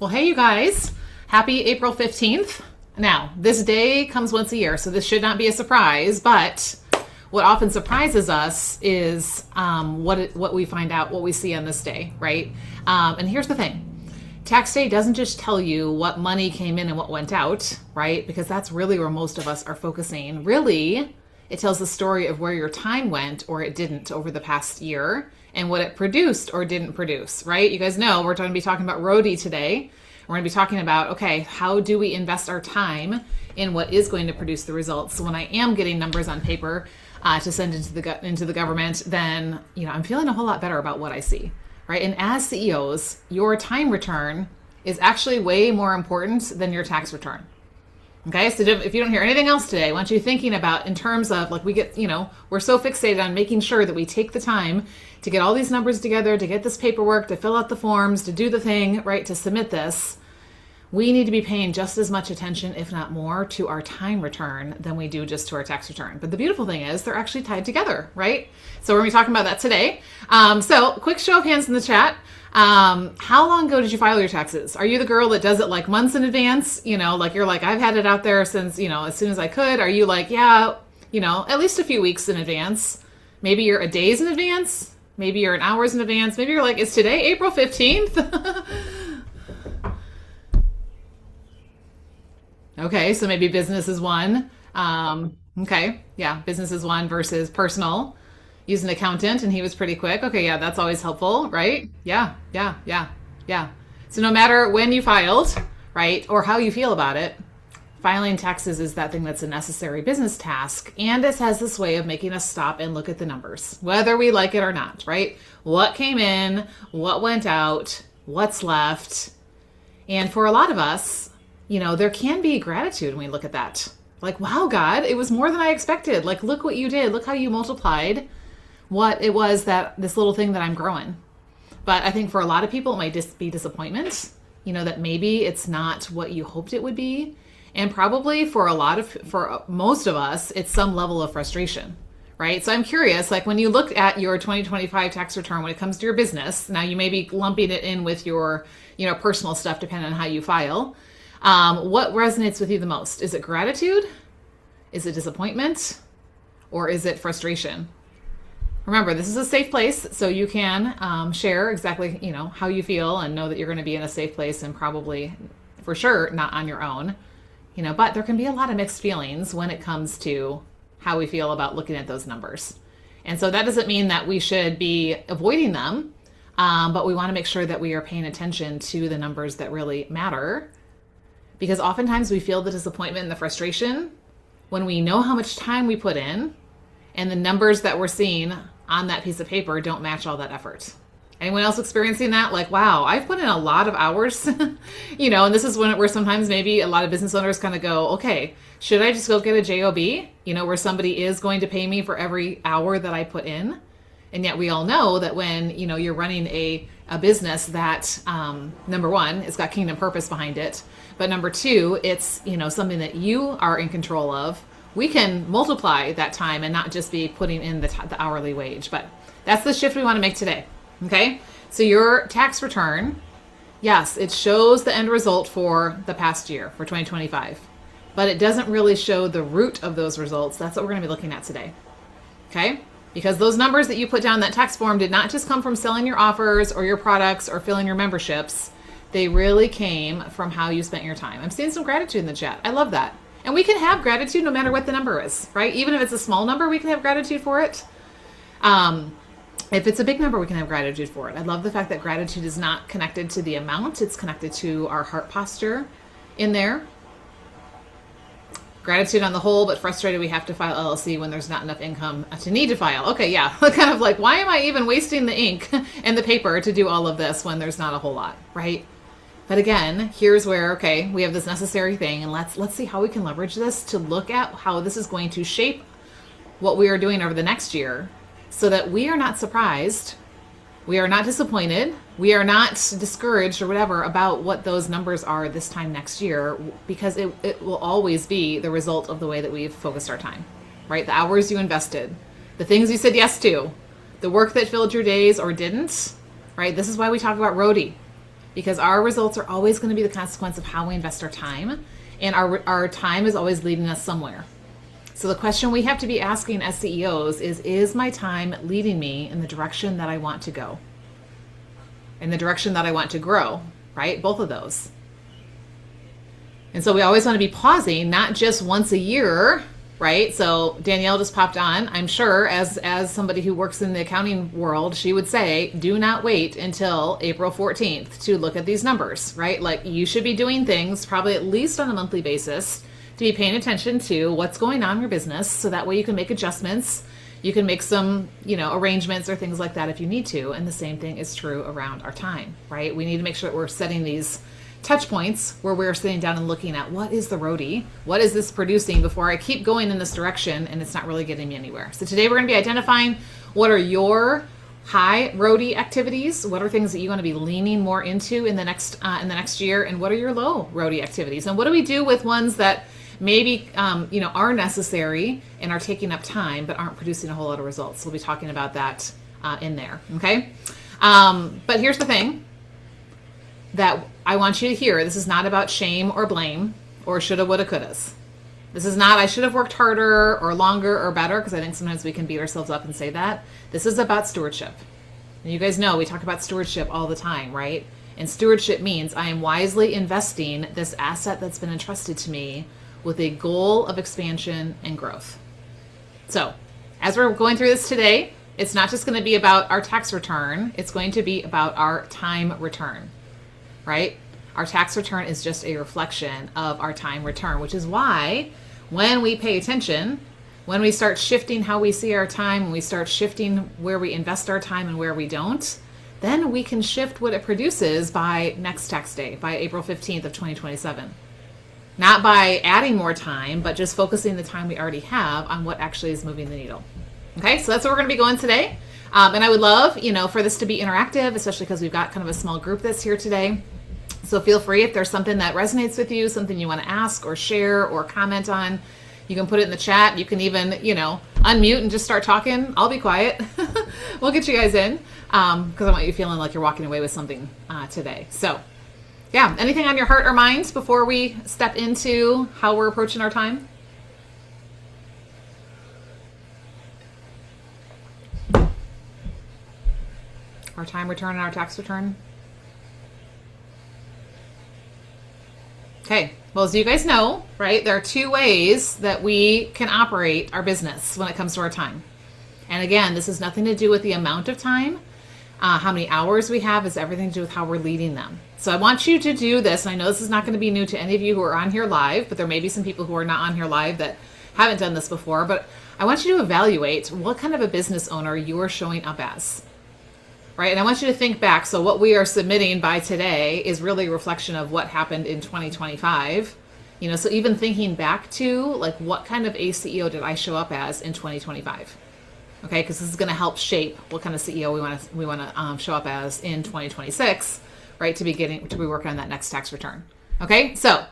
Well, hey, you guys. Happy April 15th. Now, this day comes once a year, so this should not be a surprise, but what often surprises us is what we find out, what we see on this day, right? And here's the thing. Tax day doesn't just tell you what money came in and what went out, right? Because that's really where most of us are focusing. Really, it tells the story of where your time went or it didn't over the past year and what it produced or didn't produce, right? You guys know we're going to be talking about ROTI today. We're going to be talking about, okay, how do we invest our time in what is going to produce the results? So when I am getting numbers on paper to send into the government, then I'm feeling a whole lot better about what I see, right? And as CEOs, your time return is actually way more important than your tax return. Okay, so if you don't hear anything else today, I want you thinking about in terms of like we're so fixated on making sure that we take the time to get all these numbers together, to get this paperwork, to fill out the forms, to do the thing, right, to submit this. We need to be paying just as much attention, if not more, to our time return than we do just to our tax return. But the beautiful thing is they're actually tied together, right? So we're going to be talking about that today. So quick show of hands in the chat. How long ago did you file your taxes? Are you the girl that does it like months in advance? Like you're like, I've had it out there since, as soon as I could. Are you like, yeah, at least a few weeks in advance? Maybe you're a days in advance. Maybe you're an hours in advance. Maybe you're like, is today April 15th? Okay, so maybe business is one. Okay, yeah, business is one versus personal. Use an accountant and he was pretty quick. Okay, yeah, that's always helpful, right? Yeah. So no matter when you filed, right, or how you feel about it, filing taxes is that thing that's a necessary business task. And it has this way of making us stop and look at the numbers, whether we like it or not, right? What came in, what went out, what's left. And for a lot of us, there can be gratitude when we look at that. Like, wow, God, it was more than I expected. Like, look what you did. Look how you multiplied what it was this little thing that I'm growing. But I think for a lot of people, it might just be disappointment, that maybe it's not what you hoped it would be. And probably for most of us, it's some level of frustration, right? So I'm curious, like when you look at your 2025 tax return, when it comes to your business, now you may be lumping it in with your, personal stuff, depending on how you file. What resonates with you the most? Is it gratitude? Is it disappointment? Or is it frustration? Remember, this is a safe place, so you can share exactly, how you feel and know that you're going to be in a safe place and probably, for sure, not on your own. But there can be a lot of mixed feelings when it comes to how we feel about looking at those numbers. And so that doesn't mean that we should be avoiding them, but we want to make sure that we are paying attention to the numbers that really matter. Because oftentimes we feel the disappointment and the frustration when we know how much time we put in and the numbers that we're seeing on that piece of paper don't match all that effort. Anyone else experiencing that? Like, wow, I've put in a lot of hours, and this is where sometimes maybe a lot of business owners kind of go, okay, should I just go get a job, where somebody is going to pay me for every hour that I put in? And yet we all know that when, you're running a business that, number one, it's got kingdom purpose behind it. But number two, it's, something that you are in control of. We can multiply that time and not just be putting in the hourly wage. But that's the shift we want to make today. Okay. So your tax return, yes, it shows the end result for the past year, for 2025. But it doesn't really show the root of those results. That's what we're going to be looking at today. Okay. Because those numbers that you put down in that tax form did not just come from selling your offers or your products or filling your memberships. They really came from how you spent your time. I'm seeing some gratitude in the chat. I love that. And we can have gratitude no matter what the number is, right? Even if it's a small number, we can have gratitude for it. If it's a big number, we can have gratitude for it. I love the fact that gratitude is not connected to the amount. It's connected to our heart posture in there. Gratitude on the whole, but frustrated we have to file LLC when there's not enough income to need to file. Okay, yeah, kind of like, why am I even wasting the ink and the paper to do all of this when there's not a whole lot, right? But again, here's where, okay, we have this necessary thing, and let's see how we can leverage this to look at how this is going to shape what we are doing over the next year so that we are not surprised, we are not disappointed, we are not discouraged or whatever about what those numbers are this time next year, because it will always be the result of the way that we've focused our time, right? The hours you invested, the things you said yes to, the work that filled your days or didn't, right? This is why we talk about ROTI. because our results are always going to be the consequence of how we invest our time, and our time is always leading us somewhere. So the question we have to be asking as CEOs is my time leading me in the direction that I want to go? In the direction that I want to grow, right? Both of those. And so we always want to be pausing, not just once a year, right? So Danielle just popped on. I'm sure as somebody who works in the accounting world, she would say, do not wait until April 14th to look at these numbers, right? Like, you should be doing things probably at least on a monthly basis to be paying attention to what's going on in your business, so that way you can make adjustments. You can make some, arrangements or things like that if you need to. And the same thing is true around our time, right? We need to make sure that we're setting these touch points where we're sitting down and looking at, what is the ROTI? What is this producing before I keep going in this direction and it's not really getting me anywhere? So today we're going to be identifying what are your high ROTI activities, what are things that you want to be leaning more into in the next year, and what are your low ROTI activities, and what do we do with ones that maybe are necessary and are taking up time but aren't producing a whole lot of results. We'll be talking about that in there. Okay, but here's the thing that I want you to hear. This is not about shame or blame or shoulda, woulda, couldas. This is not I should have worked harder or longer or better, because I think sometimes we can beat ourselves up and say that. This is about stewardship. And you guys know we talk about stewardship all the time, right? And stewardship means I am wisely investing this asset that's been entrusted to me with a goal of expansion and growth. So as we're going through this today, it's not just going to be about our tax return. It's going to be about our time return. Right? Our tax return is just a reflection of our time return, which is why when we pay attention, when we start shifting how we see our time, when we start shifting where we invest our time and where we don't, then we can shift what it produces by next tax day, by April 15th of 2027. Not by adding more time, but just focusing the time we already have on what actually is moving the needle. Okay, so that's where we're going to be going today. And I would love, for this to be interactive, especially because we've got kind of a small group that's here today. So feel free, if there's something that resonates with you, something you want to ask or share or comment on, you can put it in the chat. You can even, unmute and just start talking. I'll be quiet. We'll get you guys in because I want you feeling like you're walking away with something today. So yeah, anything on your heart or mind before we step into how we're approaching our time? Our time return and our tax return? Okay, well, as you guys know, right, there are two ways that we can operate our business when it comes to our time. And again, this has nothing to do with the amount of time. How many hours we have is everything to do with how we're leading them. So I want you to do this, and I know this is not going to be new to any of you who are on here live, but there may be some people who are not on here live that haven't done this before, but I want you to evaluate what kind of a business owner you are showing up as. Right? And I want you to think back. So what we are submitting by today is really a reflection of what happened in 2025. So even thinking back to, like, what kind of a CEO did I show up as in 2025? Okay, because this is going to help shape what kind of CEO we want to show up as in 2026, right? To be working on that next tax return. Okay, so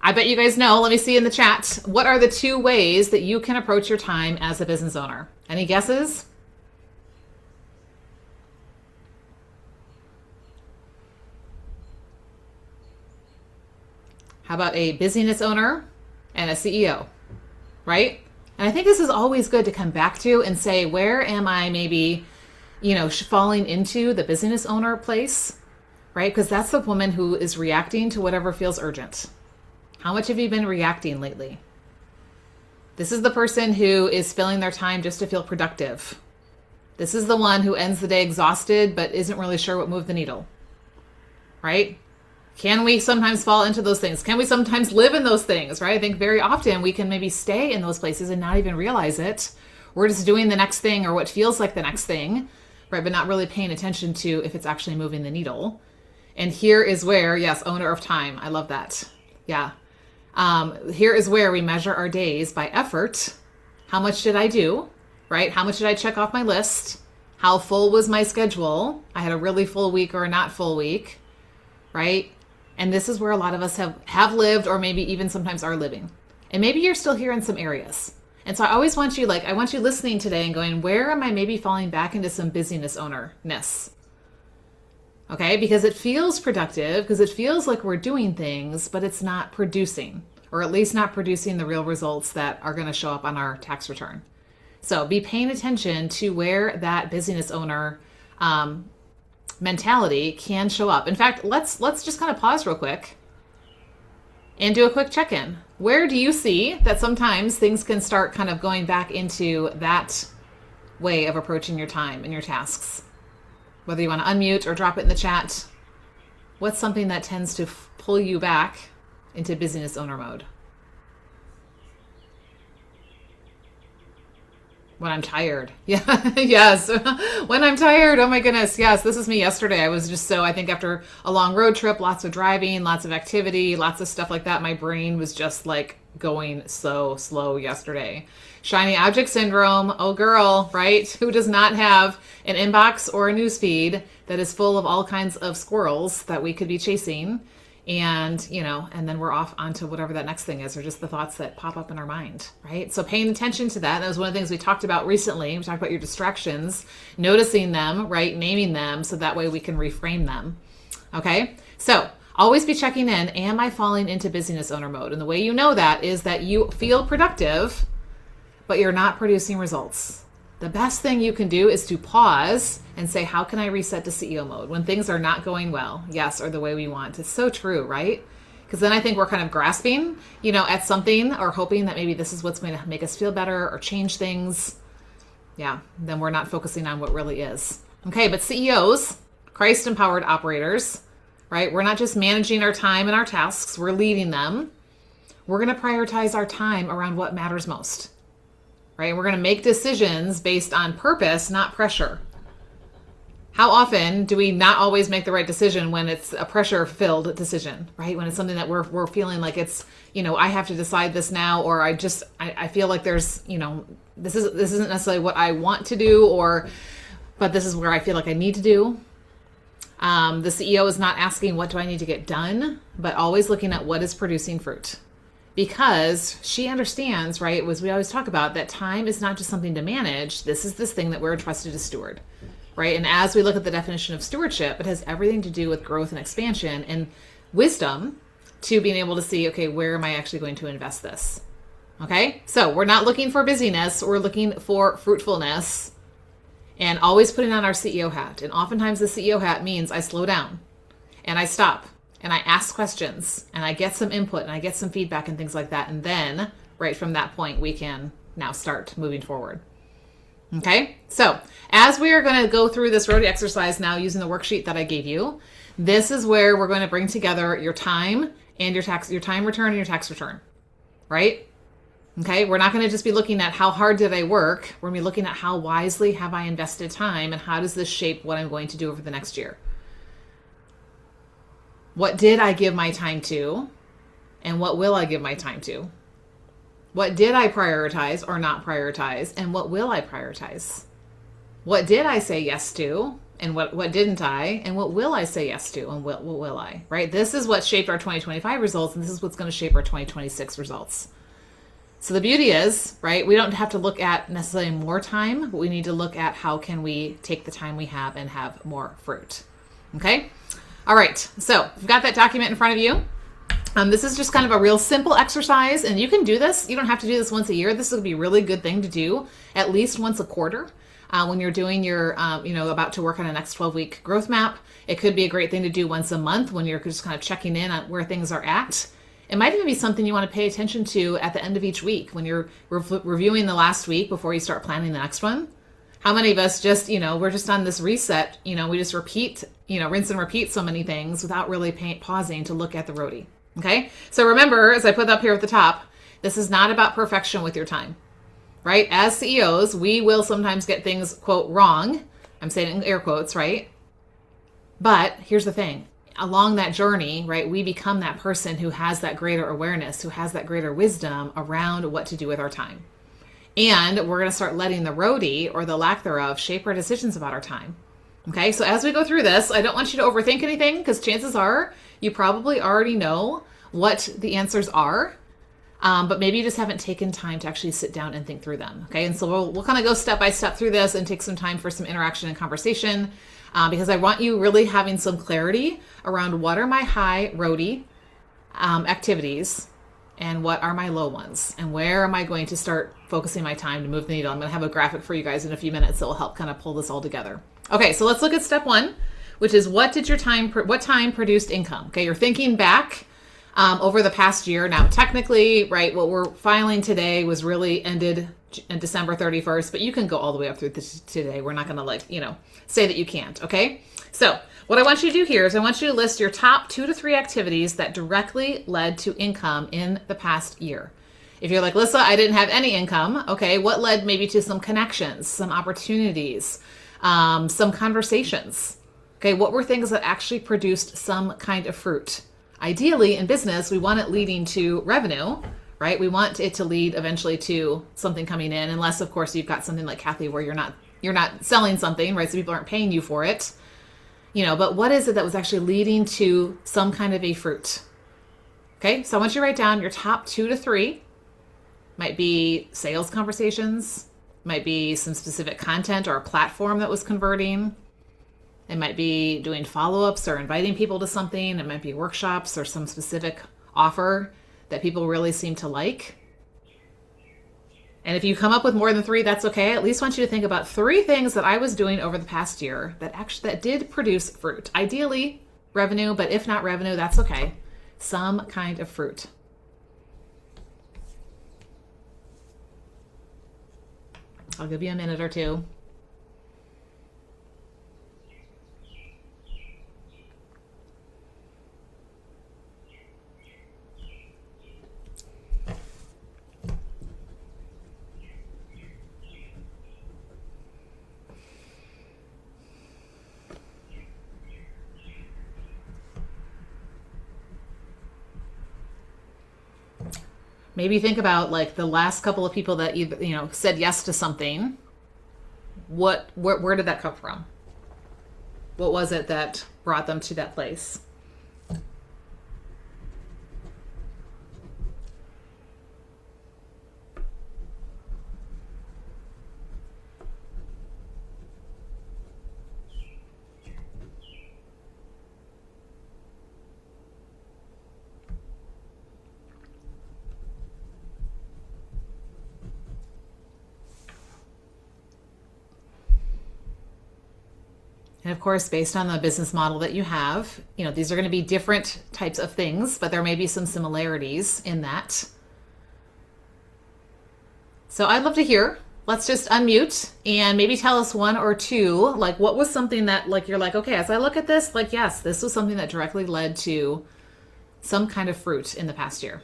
I bet you guys know. Let me see in the chat. What are the two ways that you can approach your time as a business owner? Any guesses? How about a busyness owner and a CEO, right? And I think this is always good to come back to and say, where am I maybe, falling into the busyness owner place, right? Because that's the woman who is reacting to whatever feels urgent. How much have you been reacting lately? This is the person who is filling their time just to feel productive. This is the one who ends the day exhausted but isn't really sure what moved the needle, right? Can we sometimes fall into those things? Can we sometimes live in those things, right? I think very often we can maybe stay in those places and not even realize it. We're just doing the next thing or what feels like the next thing, right? But not really paying attention to if it's actually moving the needle. And here is where, yes, owner of time. I love that. Yeah. Here is where we measure our days by effort. How much did I do, right? How much did I check off my list? How full was my schedule? I had a really full week or a not full week, right? And this is where a lot of us have lived, or maybe even sometimes are living. And maybe you're still here in some areas. And so I always want you, I want you listening today and going, where am I maybe falling back into some busyness ownerness? Okay, because it feels productive, because it feels like we're doing things, but it's not producing, or at least not producing the real results that are going to show up on our tax return. So be paying attention to where that busyness owner mentality can show up. In fact, let's just kind of pause real quick and do a quick check-in. Where do you see that sometimes things can start kind of going back into that way of approaching your time and your tasks? Whether you want to unmute or drop it in the chat, what's something that tends to pull you back into busyness owner mode? When I'm tired. Yeah, yes. When I'm tired, oh my goodness. Yes, this is me yesterday. I was just I think after a long road trip, lots of driving, lots of activity, lots of stuff like that, my brain was just like going so slow yesterday. Shiny object syndrome. Oh girl, right? Who does not have an inbox or a news feed that is full of all kinds of squirrels that we could be chasing? And, and then we're off onto whatever that next thing is, or just the thoughts that pop up in our mind, right? So paying attention to that was one of the things we talked about recently. We talked about your distractions, noticing them, right? Naming them, so that way we can reframe them. Okay. So always be checking in. Am I falling into busyness owner mode? And the way you know that is that you feel productive, but you're not producing results. The best thing you can do is to pause and say, how can I reset to CEO mode when things are not going well? Yes, or the way we want. It's so true, right? Because then I think we're kind of grasping, at something or hoping that maybe this is what's going to make us feel better or change things. Yeah, then we're not focusing on what really is. Okay, but CEOs, Christ-empowered operators, right? We're not just managing our time and our tasks, we're leading them. We're going to prioritize our time around what matters most. Right? We're going to make decisions based on purpose, not pressure. How often do we not always make the right decision when it's a pressure-filled decision, right? When it's something that we're feeling like it's, I have to decide this now, or I feel like there's, this isn't necessarily what I want to do, but this is where I feel like I need to do. The CEO is not asking, what do I need to get done, but always looking at what is producing fruit. Because she understands, right, as we always talk about, that time is not just something to manage. This is this thing that we're entrusted to steward, right? And as we look at the definition of stewardship, it has everything to do with growth and expansion and wisdom to being able to see, okay, where am I actually going to invest this? Okay, so we're not looking for busyness. We're looking for fruitfulness and always putting on our CEO hat. And oftentimes the CEO hat means I slow down and I stop. And I ask questions and I get some input and I get some feedback and things like that. And then right from that point, we can now start moving forward. Okay. So as we are going to go through this ROTI exercise now using the worksheet that I gave you, this is where we're going to bring together your time and your time return and your tax return, right? Okay. We're not going to just be looking at how hard did I work. We're going to be looking at how wisely have I invested time and how does this shape what I'm going to do over the next year? What did I give my time to? And what will I give my time to? What did I prioritize or not prioritize? And what will I prioritize? What did I say yes to? And what didn't I? And what will I say yes to? And what will I? Right? This is what shaped our 2025 results. And this is what's going to shape our 2026 results. So the beauty is, right, we don't have to look at necessarily more time, but we need to look at how can we take the time we have and have more fruit. Okay? All right, so you've got that document in front of you. This is just kind of a real simple exercise, and you can do this. You don't have to do this once a year. This would be a really good thing to do at least once a quarter when you're doing your, about to work on a next 12-week growth map. It could be a great thing to do once a month when you're just kind of checking in on where things are at. It might even be something you want to pay attention to at the end of each week when you're reviewing the last week before you start planning the next one. How many of us just, we're just on this reset, we just repeat, rinse and repeat so many things without really pausing to look at the ROTI. Okay. So remember, as I put up here at the top, this is not about perfection with your time, right? As CEOs, we will sometimes get things, quote, wrong. I'm saying in air quotes, right? But here's the thing. Along that journey, right, we become that person who has that greater awareness, who has that greater wisdom around what to do with our time. And we're going to start letting the ROTI or the lack thereof shape our decisions about our time. Okay, so as we go through this, I don't want you to overthink anything because chances are you probably already know what the answers are, but maybe you just haven't taken time to actually sit down and think through them. Okay, and so we'll kind of go step by step through this and take some time for some interaction and conversation. because I want you really having some clarity around what are my high ROTI activities and what are my low ones, and where am I going to start focusing my time to move the needle. I'm going to have a graphic for you guys in a few minutes that will help kind of pull this all together. Okay, so let's look at step one, which is what time produced income? Okay, you're thinking back over the past year. Now, technically, right, what we're filing today was really ended in December 31st, but you can go all the way up through today. We're not going to say that you can't. Okay, so what I want you to do here is I want you to list your top 2 to 3 activities that directly led to income in the past year. If you're like, Lissa, I didn't have any income, okay, what led maybe to some connections, some opportunities, some conversations? Okay, what were things that actually produced some kind of fruit? Ideally, in business, we want it leading to revenue, right? We want it to lead eventually to something coming in, unless, of course, you've got something like Kathy where you're not selling something, right? So people aren't paying you for it. But what is it that was actually leading to some kind of a fruit? Okay, so I want you to write down your top 2 to 3. Might be sales conversations, might be some specific content or a platform that was converting. It might be doing follow-ups or inviting people to something. It might be workshops or some specific offer that people really seem to like. And if you come up with more than 3, that's okay. I at least want you to think about 3 things that I was doing over the past year that did produce fruit. Ideally, revenue, but if not revenue, that's okay. Some kind of fruit. I'll give you a minute or two. Maybe think about like the last couple of people that you said yes to something. Where did that come from? What was it that brought them to that place? And of course, based on the business model that you have, these are going to be different types of things, but there may be some similarities in that. So I'd love to hear. Let's just unmute and maybe tell us 1 or 2, like what was something that like you're like, okay, as I look at this, like, yes, this was something that directly led to some kind of fruit in the past year.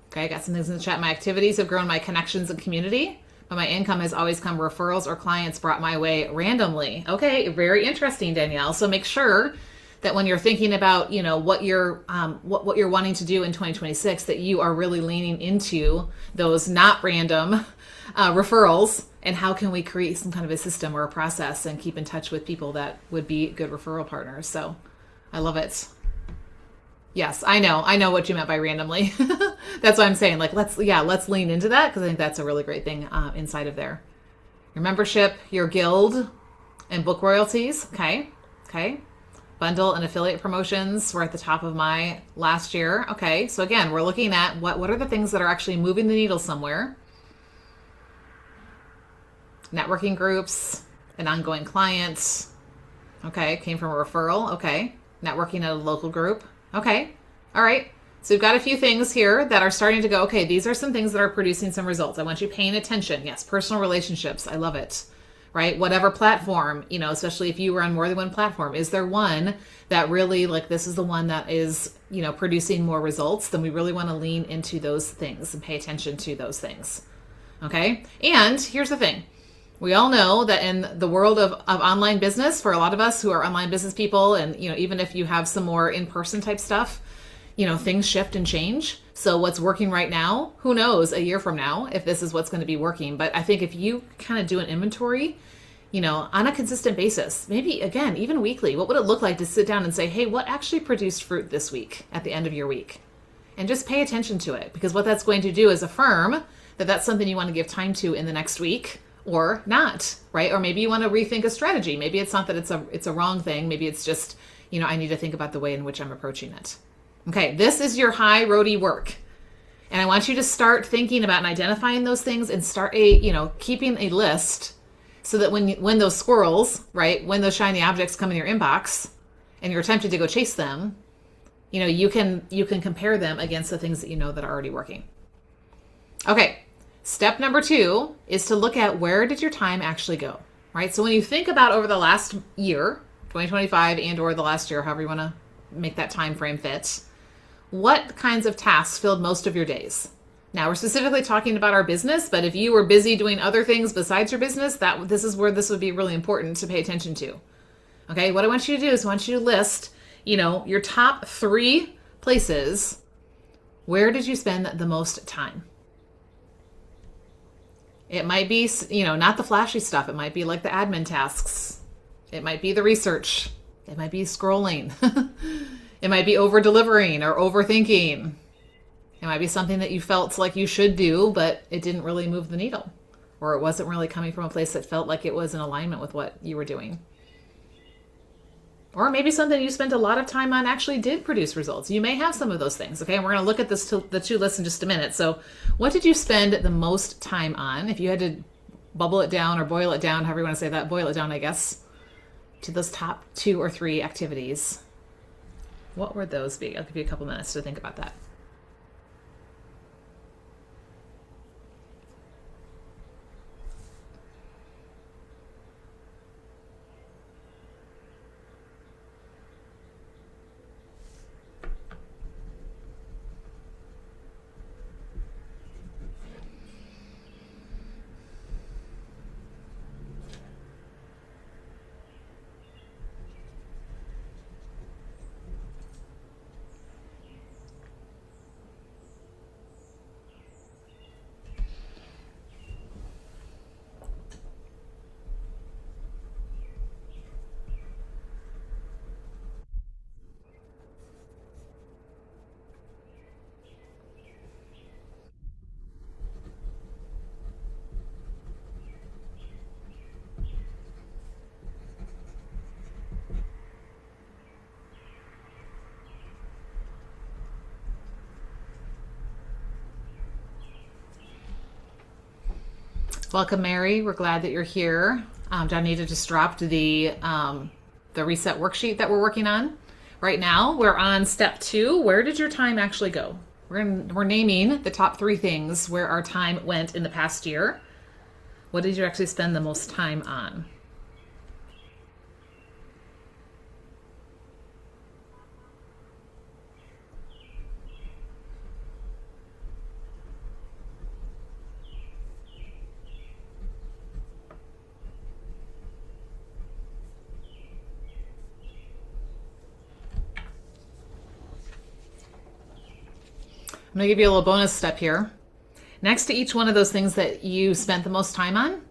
Okay, I got some things in the chat. My activities have grown my connections and community, but my income has always come referrals or clients brought my way randomly. Okay, very interesting, Danielle. So make sure that when you're thinking about, what you're wanting to do in 2026, that you are really leaning into those not random referrals, and how can we create some kind of a system or a process and keep in touch with people that would be good referral partners. So I love it. Yes, I know what you meant by randomly. That's why I'm saying, like, let's lean into that, because I think that's a really great thing inside of there. Your membership, your guild, and book royalties. Okay. Bundle and affiliate promotions were at the top of my last year. Okay, so again, we're looking at what are the things that are actually moving the needle somewhere. Networking groups and ongoing clients. Okay, came from a referral. Okay, networking at a local group. Okay. All right. So we've got a few things here that are starting to go, okay, these are some things that are producing some results. I want you paying attention. Yes. Personal relationships. I love it. Right. Whatever platform, especially if you were on more than one platform, is there one that really like, this is the one that is, producing more results? Then we really want to lean into those things and pay attention to those things. Okay. And here's the thing. We all know that in the world of online business, for a lot of us who are online business people, and even if you have some more in-person type stuff, things shift and change. So what's working right now, who knows a year from now if this is what's going to be working. But I think if you kind of do an inventory, on a consistent basis, maybe again, even weekly, what would it look like to sit down and say, hey, what actually produced fruit this week at the end of your week? And just pay attention to it, because what that's going to do is affirm that that's something you want to give time to in the next week, or not, right? Or maybe you want to rethink a strategy. Maybe it's not that it's a wrong thing. Maybe it's just, I need to think about the way in which I'm approaching it. Okay, this is your high-ROTI work. And I want you to start thinking about and identifying those things and start keeping a list so that when those squirrels, right, when those shiny objects come in your inbox and you're tempted to go chase them, you can compare them against the things that that are already working. Okay, step number 2 is to look at where did your time actually go, right? So when you think about over the last year, 2025 and or the last year, however you want to make that time frame fit, what kinds of tasks filled most of your days? Now, we're specifically talking about our business, but if you were busy doing other things besides your business, this is where this would be really important to pay attention to. Okay, what I want you to do is I want you to list, your top 3 places. Where did you spend the most time? It might be, not the flashy stuff. It might be like the admin tasks. It might be the research. It might be scrolling. It might be over-delivering or overthinking. It might be something that you felt like you should do, but it didn't really move the needle. Or it wasn't really coming from a place that felt like it was in alignment with what you were doing. Or maybe something you spent a lot of time on actually did produce results. You may have some of those things, okay? And we're going to look at the 2 lists in just a minute. So what did you spend the most time on? If you had to bubble it down or boil it down, however you want to say that, boil it down, I guess, to those top 2 or 3 activities, what would those be? I'll give you a couple minutes to think about that. Welcome, Mary. We're glad that you're here. Donita just dropped the reset worksheet that we're working on. Right now, we're on step 2. Where did your time actually go? We're naming the top 3 things where our time went in the past year. What did you actually spend the most time on? I'm going to give you a little bonus step here. Next to each one of those things that you spent the most time on,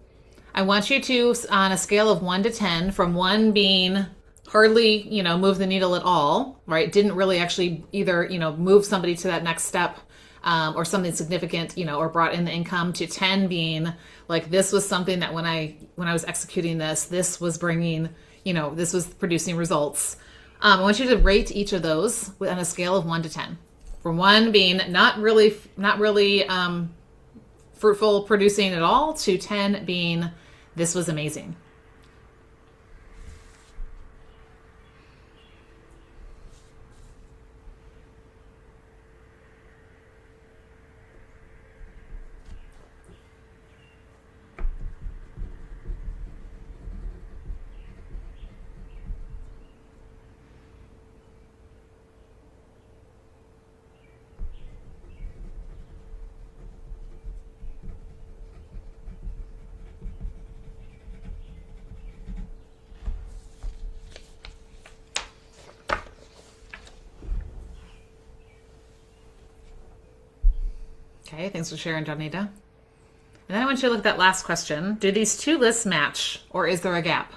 I want you to, on a scale of 1 to 10, from 1 being hardly, move the needle at all, right? Didn't really actually either, move somebody to that next step or something significant, or brought in the income, to 10 being like, this was something that when I was executing this was bringing, this was producing results. I want you to rate each of those on a scale of 1 to 10. From 1 being not really fruitful, producing at all, to 10 being this was amazing. Okay, thanks for sharing, Donita. And then I want you to look at that last question. Do these 2 lists match, or is there a gap?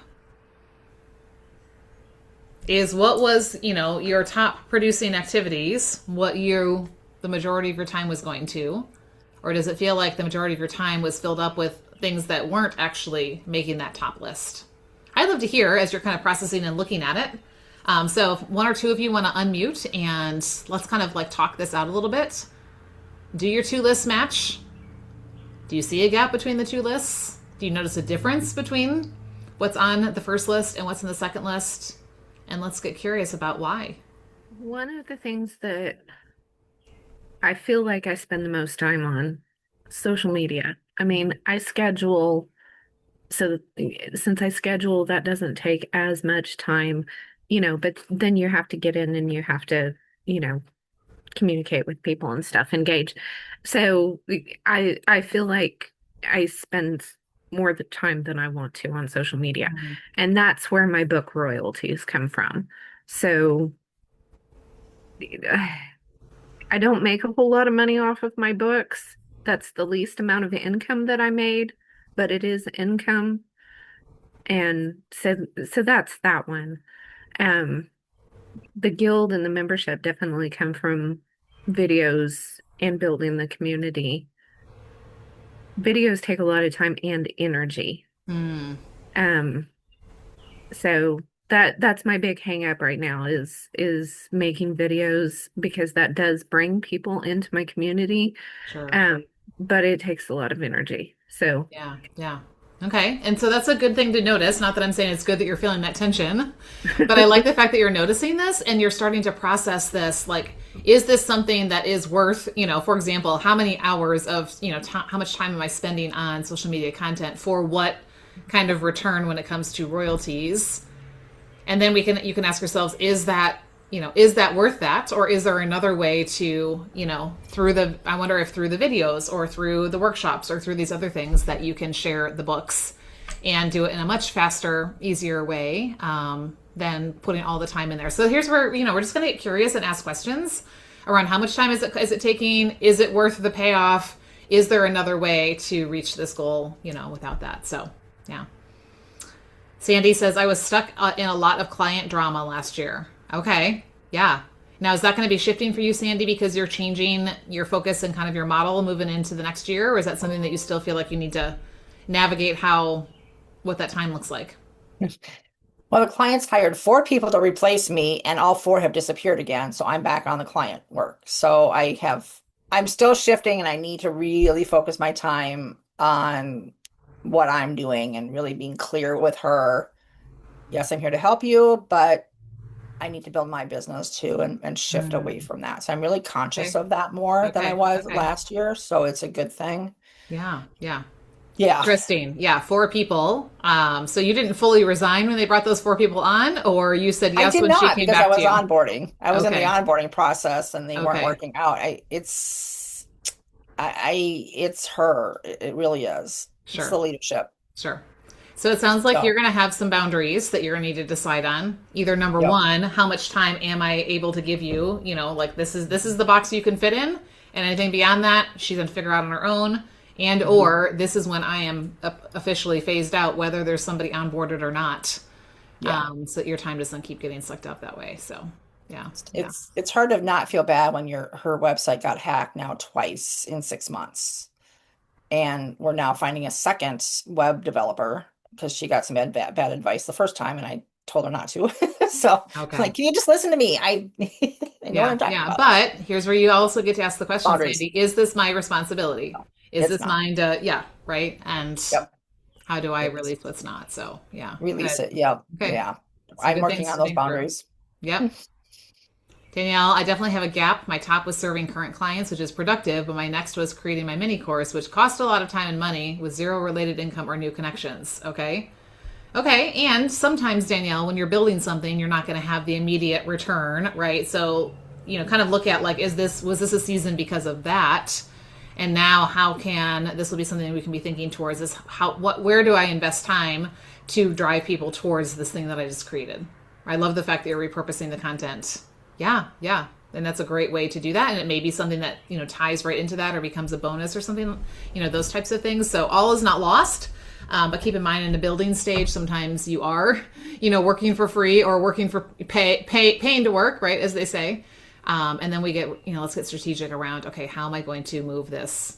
Is what was, your top producing activities, what the majority of your time was going to, or does it feel like the majority of your time was filled up with things that weren't actually making that top list? I'd love to hear as you're kind of processing and looking at it. So if one or two of you want to unmute and let's kind of like talk this out a little bit. Do your two lists match? Do you see a gap between the two lists? Do you notice a difference between what's on the first list and what's in the second list? And let's get curious about why. One of the things that I feel like I spend the most time on social media. I mean, I schedule, so since I schedule, that doesn't take as much time, but then you have to get in and you have to, you know, communicate with people and stuff, engage. So I feel like I spend more of the time than I want to on social media. Mm. And that's where my book royalties come from. So I don't make a whole lot of money off of my books. That's the least amount of income that I made, but it is income. And so that's that one. Um, the guild and the membership definitely come from videos and building the community. Videos take a lot of time and energy. Mm. Um, so that's my big hang up right now is making videos because that does bring people into my community. Sure. Um, but it takes a lot of energy. So Yeah. Yeah. Okay. And so that's a good thing to notice. Not that I'm saying it's good that you're feeling that tension, but I like the fact that you're noticing this and you're starting to process this. Like, is this something that is worth, for example, how many hours of, how much time am I spending on social media content for what kind of return when it comes to royalties? And then you can ask yourselves, is that worth that? Or is there another way to, I wonder if through the videos or through the workshops or through these other things that you can share the books and do it in a much faster, easier way than putting all the time in there. So here's where, we're just going to get curious and ask questions around how much time is it taking? Is it worth the payoff? Is there another way to reach this goal, without that? So, yeah. Sandy says, I was stuck in a lot of client drama last year. Okay. Yeah. Now, is that going to be shifting for you, Sandy, because you're changing your focus and kind of your model moving into the next year? Or is that something that you still feel like you need to navigate what that time looks like? Well, the clients hired 4 people to replace me, and all 4 have disappeared again. So I'm back on the client work. So I'm still shifting, and I need to really focus my time on what I'm doing and really being clear with her. Yes, I'm here to help you, but I need to build my business too and shift away from that. So I'm really conscious Okay. of that more than I Okay. was Okay. last year. So it's a good thing. Yeah. Yeah. Yeah. Interesting. Yeah. 4 people. So you didn't fully resign when they brought those 4 people on, or you said I yes did when she not came because I back to was you? onboarding. I was in the Okay. onboarding process and they weren't Okay. working out. It's her. It really is. It's Sure. the leadership. Sure. So it sounds like you're So, going to have some boundaries that you're going to need to decide on. Either number yep. one, how much time am I able to give you? Like this is the box you can fit in, and anything beyond that, she's going to figure out on her own. And Mhm. or this is when I am officially phased out, whether there's somebody onboarded or not. Yeah. So that your time doesn't keep getting sucked up that way. So yeah, yeah. It's hard to not feel bad when her website got hacked now twice in 6 months. And we're now finding a second web developer because she got some bad advice the first time and I told her not to. So I'm Okay. like, can you just listen to me? I know what Yeah, I'm talking yeah. about. But here's where you also get to ask the question, Boundaries. Sandy, is this my responsibility? No, Is it's this not. mine to, yeah, right? And Yep. how do I It's release what's not? So, yeah, release good. it. Yep. Okay. Yeah. Some I'm good working things on to those think through. boundaries. Yep. Danielle, I definitely have a gap. My top was serving current clients, which is productive, but my next was creating my mini course, which cost a lot of time and money with zero related income or new connections. Okay. Okay. And sometimes, Danielle, when you're building something, you're not going to have the immediate return, right? So, kind of look at like, was this a season because of that? And now this will be something we can be thinking towards is where do I invest time to drive people towards this thing that I just created? I love the fact that you're repurposing the content. Yeah, yeah. And that's a great way to do that. And it may be something that, ties right into that or becomes a bonus or something, those types of things. So all is not lost. But keep in mind in the building stage, sometimes you are, working for free or working for paying to work, right? As they say. And then we get, let's get strategic around, okay, how am I going to move this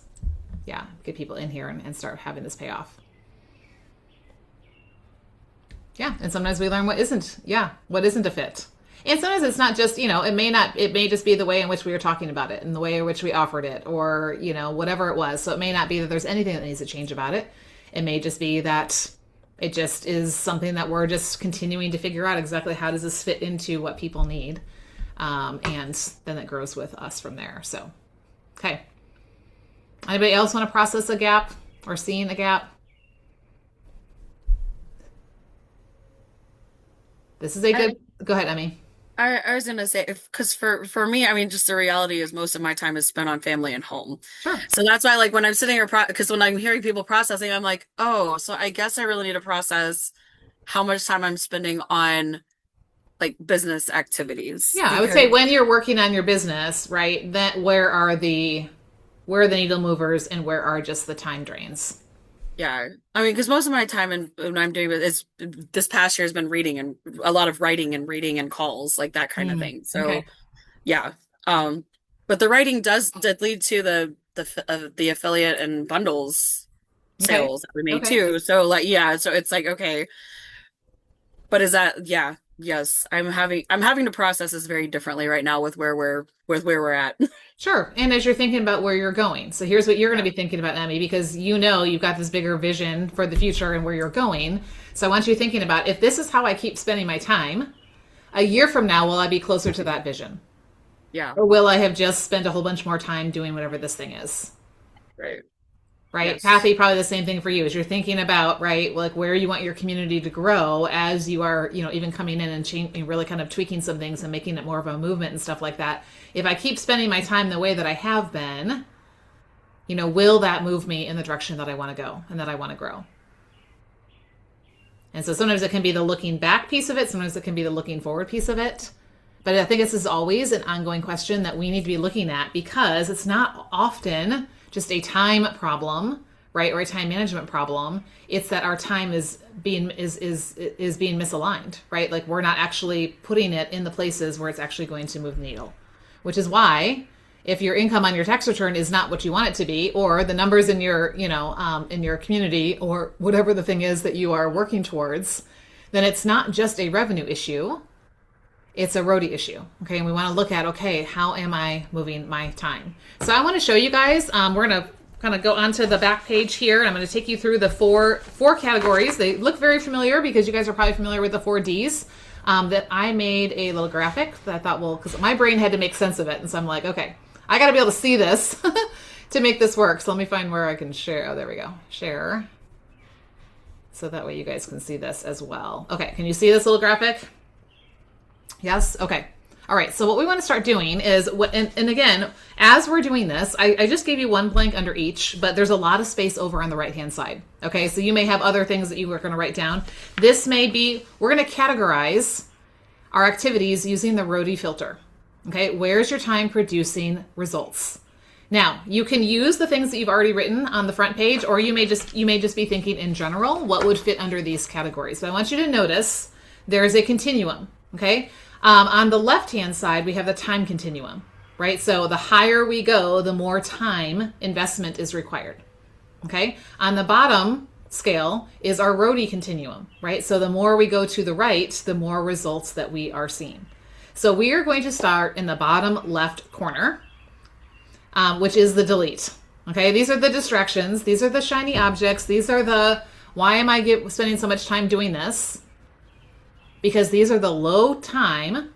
yeah, get people in here and start having this pay off. Yeah, and sometimes we learn what isn't, what isn't a fit. And sometimes it's not just, it may just be the way in which we were talking about it and the way in which we offered it or, whatever it was. So it may not be that there's anything that needs to change about it. It may just be that it just is something that we're just continuing to figure out exactly how does this fit into what people need. And then it grows with us from there. So, okay. Anybody else want to process a gap or seeing a gap? This is a good, go ahead, Emmy. I was gonna say, because for me, I mean, just the reality is most of my time is spent on family and home. Sure. So that's why, like, when I'm sitting here, because when I'm hearing people processing, I'm like, oh, so I guess I really need to process how much time I'm spending on like business activities. Yeah, I would say when you're working on your business, right, that where are the needle movers and where are just the time drains? Yeah. I mean, because most of my time when I'm doing it is this past year has been reading and a lot of writing and reading and calls, like that kind of thing. So Okay. yeah. But the writing did lead to the affiliate and bundles sales that we made too. So like, yeah, so it's like, okay, but is that, yeah, yes, I'm having to process this very differently right now with where we're at. Sure. And as you're thinking about where you're going. So here's what you're going to be thinking about, Emmy, because you've got this bigger vision for the future and where you're going. So I want you thinking about if this is how I keep spending my time, a year from now, will I be closer to that vision? Yeah. Or will I have just spent a whole bunch more time doing whatever this thing is? Right. Right. Yes. Kathy, probably the same thing for you as you're thinking about, right, like where you want your community to grow as you are, even coming in and really kind of tweaking some things and making it more of a movement and stuff like that. If I keep spending my time the way that I have been, will that move me in the direction that I want to go and that I want to grow? And so sometimes it can be the looking back piece of it. Sometimes it can be the looking forward piece of it. But I think this is always an ongoing question that we need to be looking at because it's not often just a time problem, right, or a time management problem. It's that our time is being misaligned, right? Like we're not actually putting it in the places where it's actually going to move the needle. Which is why, if your income on your tax return is not what you want it to be, or the numbers in your in your community, or whatever the thing is that you are working towards, then it's not just a revenue issue. It's a ROTI issue. Okay. And we want to look at, okay, how am I moving my time? So I want to show you guys, we're going to kind of go onto the back page here. And I'm going to take you through the four categories. They look very familiar because you guys are probably familiar with the 4 Ds that I made a little graphic that I thought, well, because my brain had to make sense of it. And so I'm like, okay, I got to be able to see this to make this work. So let me find where I can share. Oh, there we go. Share. So that way you guys can see this as well. Okay. Can you see this little graphic? Yes? Okay. All right. So what we want to start doing is, and again, as we're doing this, I just gave you one blank under each, but there's a lot of space over on the right-hand side. Okay. So you may have other things that you are going to write down. This may be, we're going to categorize our activities using the ROTI filter. Okay. Where's your time producing results? Now, you can use the things that you've already written on the front page, or you may just be thinking in general, what would fit under these categories. So I want you to notice there's a continuum. Okay. On the left-hand side, we have the time continuum, right? So the higher we go, the more time investment is required, okay? On the bottom scale is our ROTI continuum, right? So the more we go to the right, the more results that we are seeing. So we are going to start in the bottom left corner, which is the delete, okay? These are the distractions. These are the shiny objects. These are the, why am I spending so much time doing this? Because these are the low time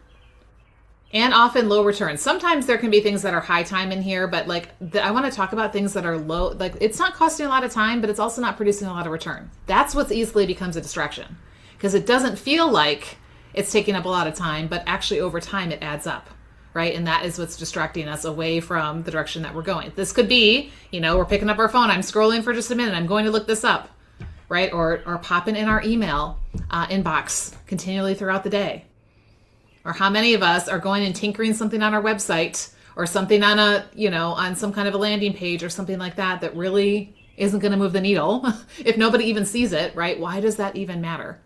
and often low return. Sometimes there can be things that are high time in here, but like I want to talk about things that are low, like it's not costing a lot of time, but it's also not producing a lot of return. That's what easily becomes a distraction because it doesn't feel like it's taking up a lot of time, but actually over time it adds up, right? And that is what's distracting us away from the direction that we're going. This could be, we're picking up our phone, I'm scrolling for just a minute, I'm going to look this up. Right? Or popping in our email inbox continually throughout the day. Or how many of us are going and tinkering something on our website or something on on some kind of a landing page or something like that that really isn't going to move the needle if nobody even sees it, right? Why does that even matter?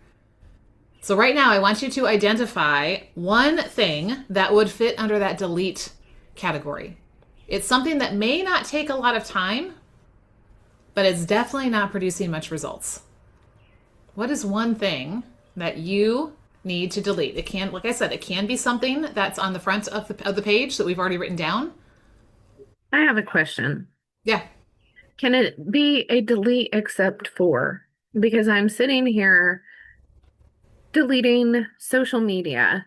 So right now I want you to identify one thing that would fit under that delete category. It's something that may not take a lot of time, but it's definitely not producing much results. What is one thing that you need to delete? It can, like I said, it can be something that's on the front of the page that we've already written down. I have a question. Yeah. Can it be a delete except for? Because I'm sitting here deleting social media,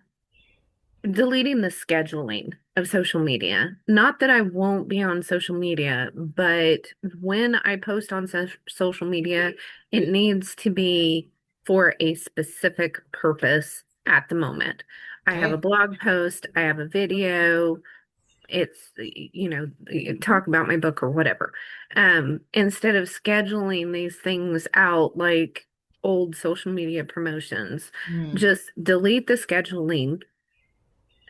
deleting the scheduling of social media. Not that I won't be on social media, but when I post on social media, it needs to be for a specific purpose at the moment. I have a Okay. blog post, I have a video, it's, talk about my book or whatever. Instead of scheduling these things out like old social media promotions, Hmm. just delete the scheduling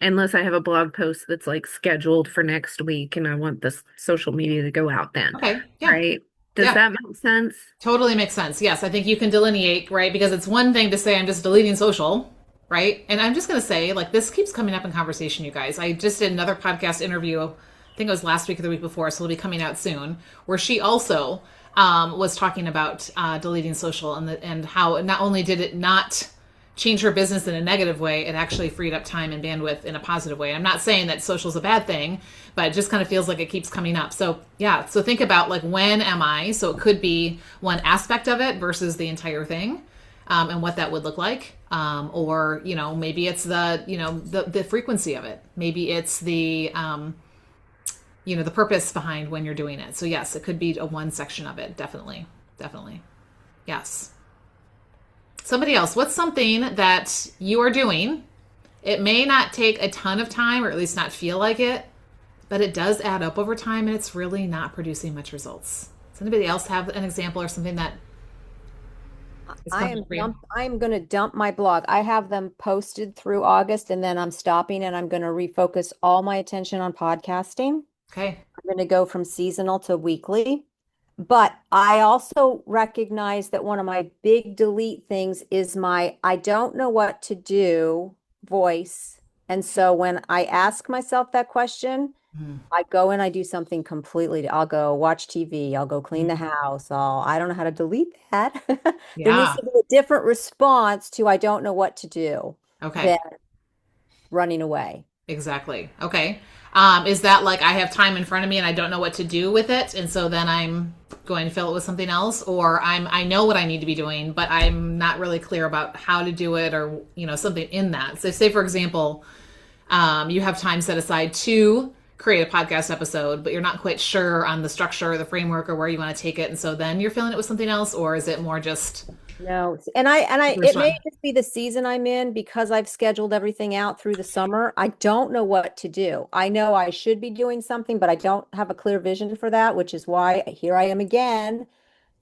unless I have a blog post that's like scheduled for next week and I want this social media to go out then. Okay. Yeah. Right? Does Yeah. that make sense? Totally makes sense. Yes, I think you can delineate, right? Because it's one thing to say I'm just deleting social, right? And I'm just going to say, like, this keeps coming up in conversation, you guys. I just did another podcast interview, I think it was last week or the week before, so it'll be coming out soon, where she also was talking about deleting social and how not only did it not change her business in a negative way, it actually freed up time and bandwidth in a positive way. I'm not saying that social is a bad thing, but it just kind of feels like it keeps coming up. So yeah, so think about like, when am I? So it could be one aspect of it versus the entire thing, and what that would look like. Or, maybe it's the frequency of it. Maybe it's the purpose behind when you're doing it. So yes, it could be a one section of it. Definitely. Definitely. Yes. Somebody else, what's something that you are doing? It may not take a ton of time, or at least not feel like it, but it does add up over time and it's really not producing much results. Does anybody else have an example or something that is coming up for you? I'm going to dump my blog. I have them posted through August and then I'm stopping and I'm going to refocus all my attention on podcasting. Okay. I'm going to go from seasonal to weekly. But I also recognize that one of my big delete things is my I don't know what to do voice. And so when I ask myself that question, Mhm. I go and I do something completely. I'll go watch TV. I'll go clean the house. I don't know how to delete that. There needs Yeah. to be a different response to I don't know what to do Okay. than running away. Exactly. Okay. Is that like, I have time in front of me and I don't know what to do with it, and so then I'm going to fill it with something else, or I know what I need to be doing, but I'm not really clear about how to do it, or something in that. So say, for example, you have time set aside to create a podcast episode, but you're not quite sure on the structure or the framework or where you want to take it, and so then you're filling it with something else, or is it more just No, and it first may one? just be the season I'm in because I've scheduled everything out through the summer. I don't know what to do. I know I should be doing something, but I don't have a clear vision for that, which is why here I am again,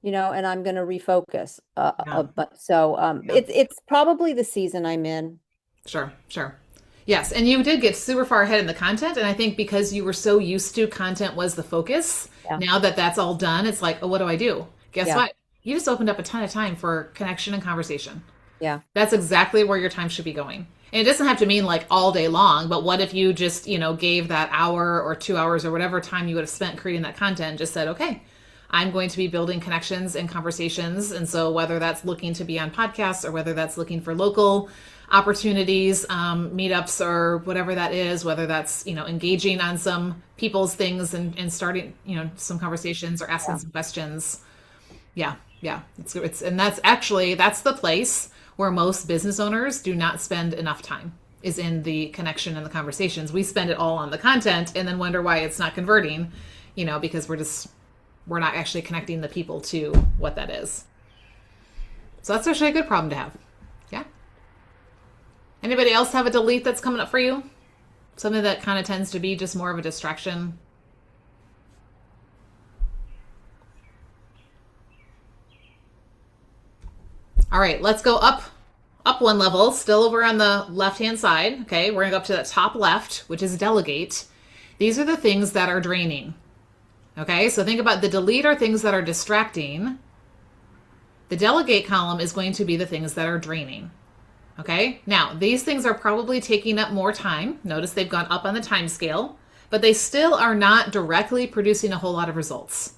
and I'm going to refocus. Yeah. But so Yeah. it's probably the season I'm in. Sure. Sure. Yes, and you did get super far ahead in the content, and I think because you were so used to content was the focus, Yeah. now that that's all done, it's like, oh, what do I do? Guess Yeah. what? You just opened up a ton of time for connection and conversation. Yeah. That's exactly where your time should be going. And it doesn't have to mean like all day long, but what if you just, gave that hour or 2 hours or whatever time you would have spent creating that content and just said, okay, I'm going to be building connections and conversations. And so whether that's looking to be on podcasts or whether that's looking for local opportunities, meetups or whatever that is, whether that's, engaging on some people's things and starting, some conversations or asking some questions. Yeah. Yeah. And that's the place where most business owners do not spend enough time, is in the connection and the conversations. We spend it all on the content and then wonder why it's not converting, because we're not actually connecting the people to what that is. So that's actually a good problem to have. Yeah. Anybody else have a delete that's coming up for you? Something that kind of tends to be just more of a distraction? All right, let's go up one level, still over on the left-hand side. Okay, we're gonna go up to the top left, which is delegate. These are the things that are draining. Okay, so think about the delete are things that are distracting. The delegate column is going to be the things that are draining. Okay, now these things are probably taking up more time. Notice they've gone up on the time scale, but they still are not directly producing a whole lot of results.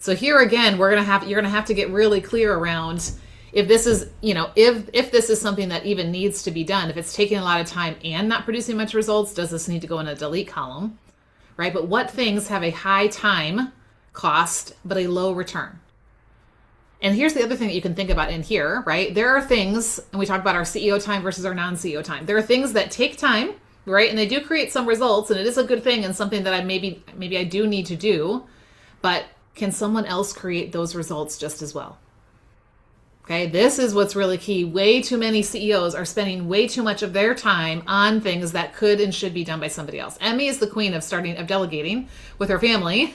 So here again, you're gonna have to get really clear around if this is, if this is something that even needs to be done. If it's taking a lot of time and not producing much results, does this need to go in a delete column, right? But what things have a high time cost but a low return? And here's the other thing that you can think about in here, right? There are things, and we talk about our CEO time versus our non-CEO time. There are things that take time, right? And they do create some results, and it is a good thing and something that maybe I do need to do, but can someone else create those results just as well? Okay, this is what's really key. Way too many CEOs are spending way too much of their time on things that could and should be done by somebody else. Emmy is the queen of delegating with her family,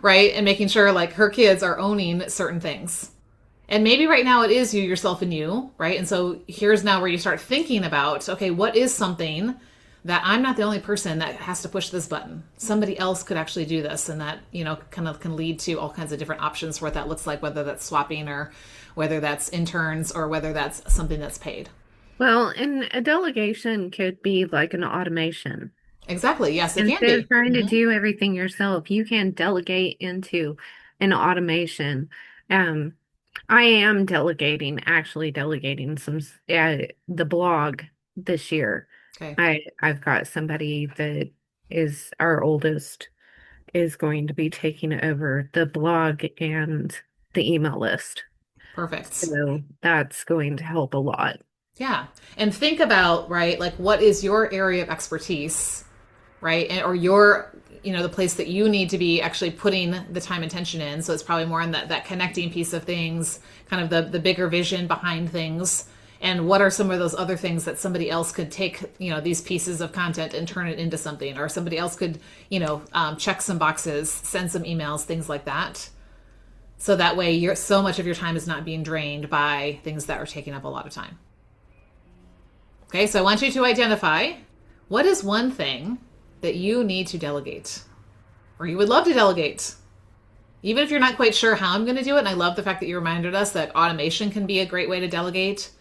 right? And making sure like her kids are owning certain things. And maybe right now it is you, yourself, and you, right? And so here's now where you start thinking about, okay, what is something that I'm not the only person that has to push this button? Somebody else could actually do this, and that, kind of can lead to all kinds of different options for what that looks like, whether that's swapping or whether that's interns or whether that's something that's paid. Well, and a delegation could be like an automation. Exactly. Yes, it can Instead be. of trying to do everything yourself, you can delegate into an automation. I am actually delegating the blog this year. Okay. I've got somebody that is our oldest is going to be taking over the blog and the email list. Perfect. So that's going to help a lot. Yeah. And think about, right, like what is your area of expertise, right? Or your, the place that you need to be actually putting the time and attention in. So it's probably more on that connecting piece of things, kind of the bigger vision behind things. And what are some of those other things that somebody else could take, these pieces of content and turn it into something, or somebody else could, check some boxes, send some emails, things like that. So that way so much of your time is not being drained by things that are taking up a lot of time. Okay, so I want you to identify what is one thing that you need to delegate, or you would love to delegate. Even if you're not quite sure how I'm going to do it, and I love the fact that you reminded us that automation can be a great way to delegate.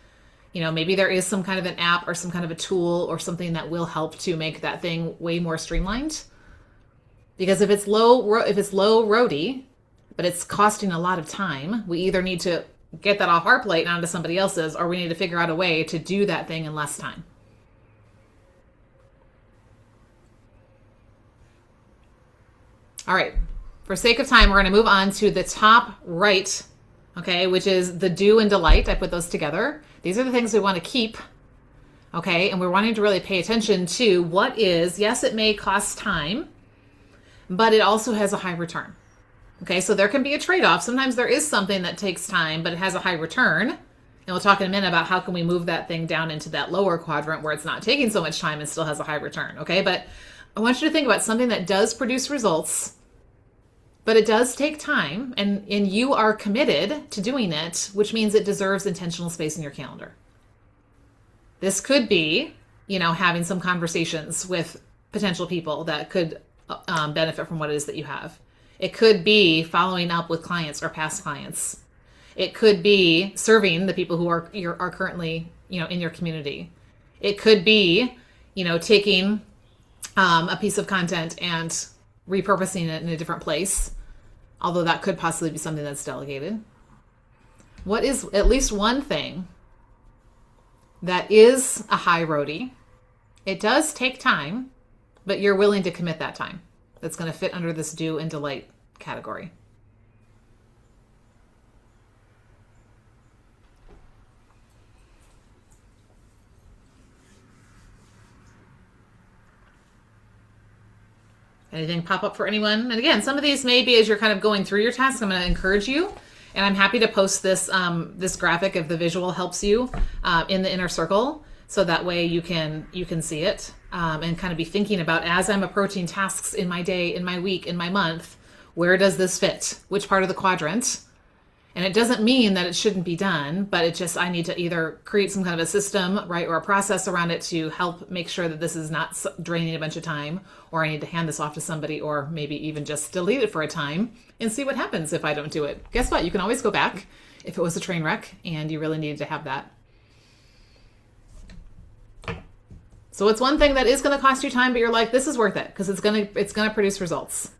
Maybe there is some kind of an app or some kind of a tool or something that will help to make that thing way more streamlined. Because if it's low ROTI, but it's costing a lot of time, we either need to get that off our plate and onto somebody else's, or we need to figure out a way to do that thing in less time. All right, for sake of time, we're going to move on to the top right, okay, which is the do and delight. I put those together. These are the things we want to keep, okay, and we're wanting to really pay attention to what is, yes, it may cost time, but it also has a high return. Okay, so there can be a trade-off. Sometimes there is something that takes time, but it has a high return. And we'll talk in a minute about how can we move that thing down into that lower quadrant where it's not taking so much time and still has a high return. Okay, but I want you to think about something that does produce results, but it does take time, and you are committed to doing it, which means it deserves intentional space in your calendar. This could be, having some conversations with potential people that could benefit from what it is that you have. It could be following up with clients or past clients. It could be serving the people who are currently, in your community. It could be, taking a piece of content and repurposing it in a different place, although that could possibly be something that's delegated. What is at least one thing that is a high ROTI? It does take time, but you're willing to commit that time. That's going to fit under this do and delight category. Anything pop up for anyone? And again, some of these may be as you're kind of going through your tasks. I'm going to encourage you, and I'm happy to post this this graphic if the visual helps you in the inner circle, so that way you can see it and kind of be thinking about, as I'm approaching tasks in my day, in my week, in my month, where does this fit? Which part of the quadrant? And it doesn't mean that it shouldn't be done, but it just, I need to either create some kind of a system, right, or a process around it to help make sure that this is not draining a bunch of time, or I need to hand this off to somebody, or maybe even just delete it for a time and see what happens if I don't do it. Guess what? You can always go back if it was a train wreck and you really needed to have that. So it's one thing that is going to cost you time, but you're like, this is worth it because it's going to produce results.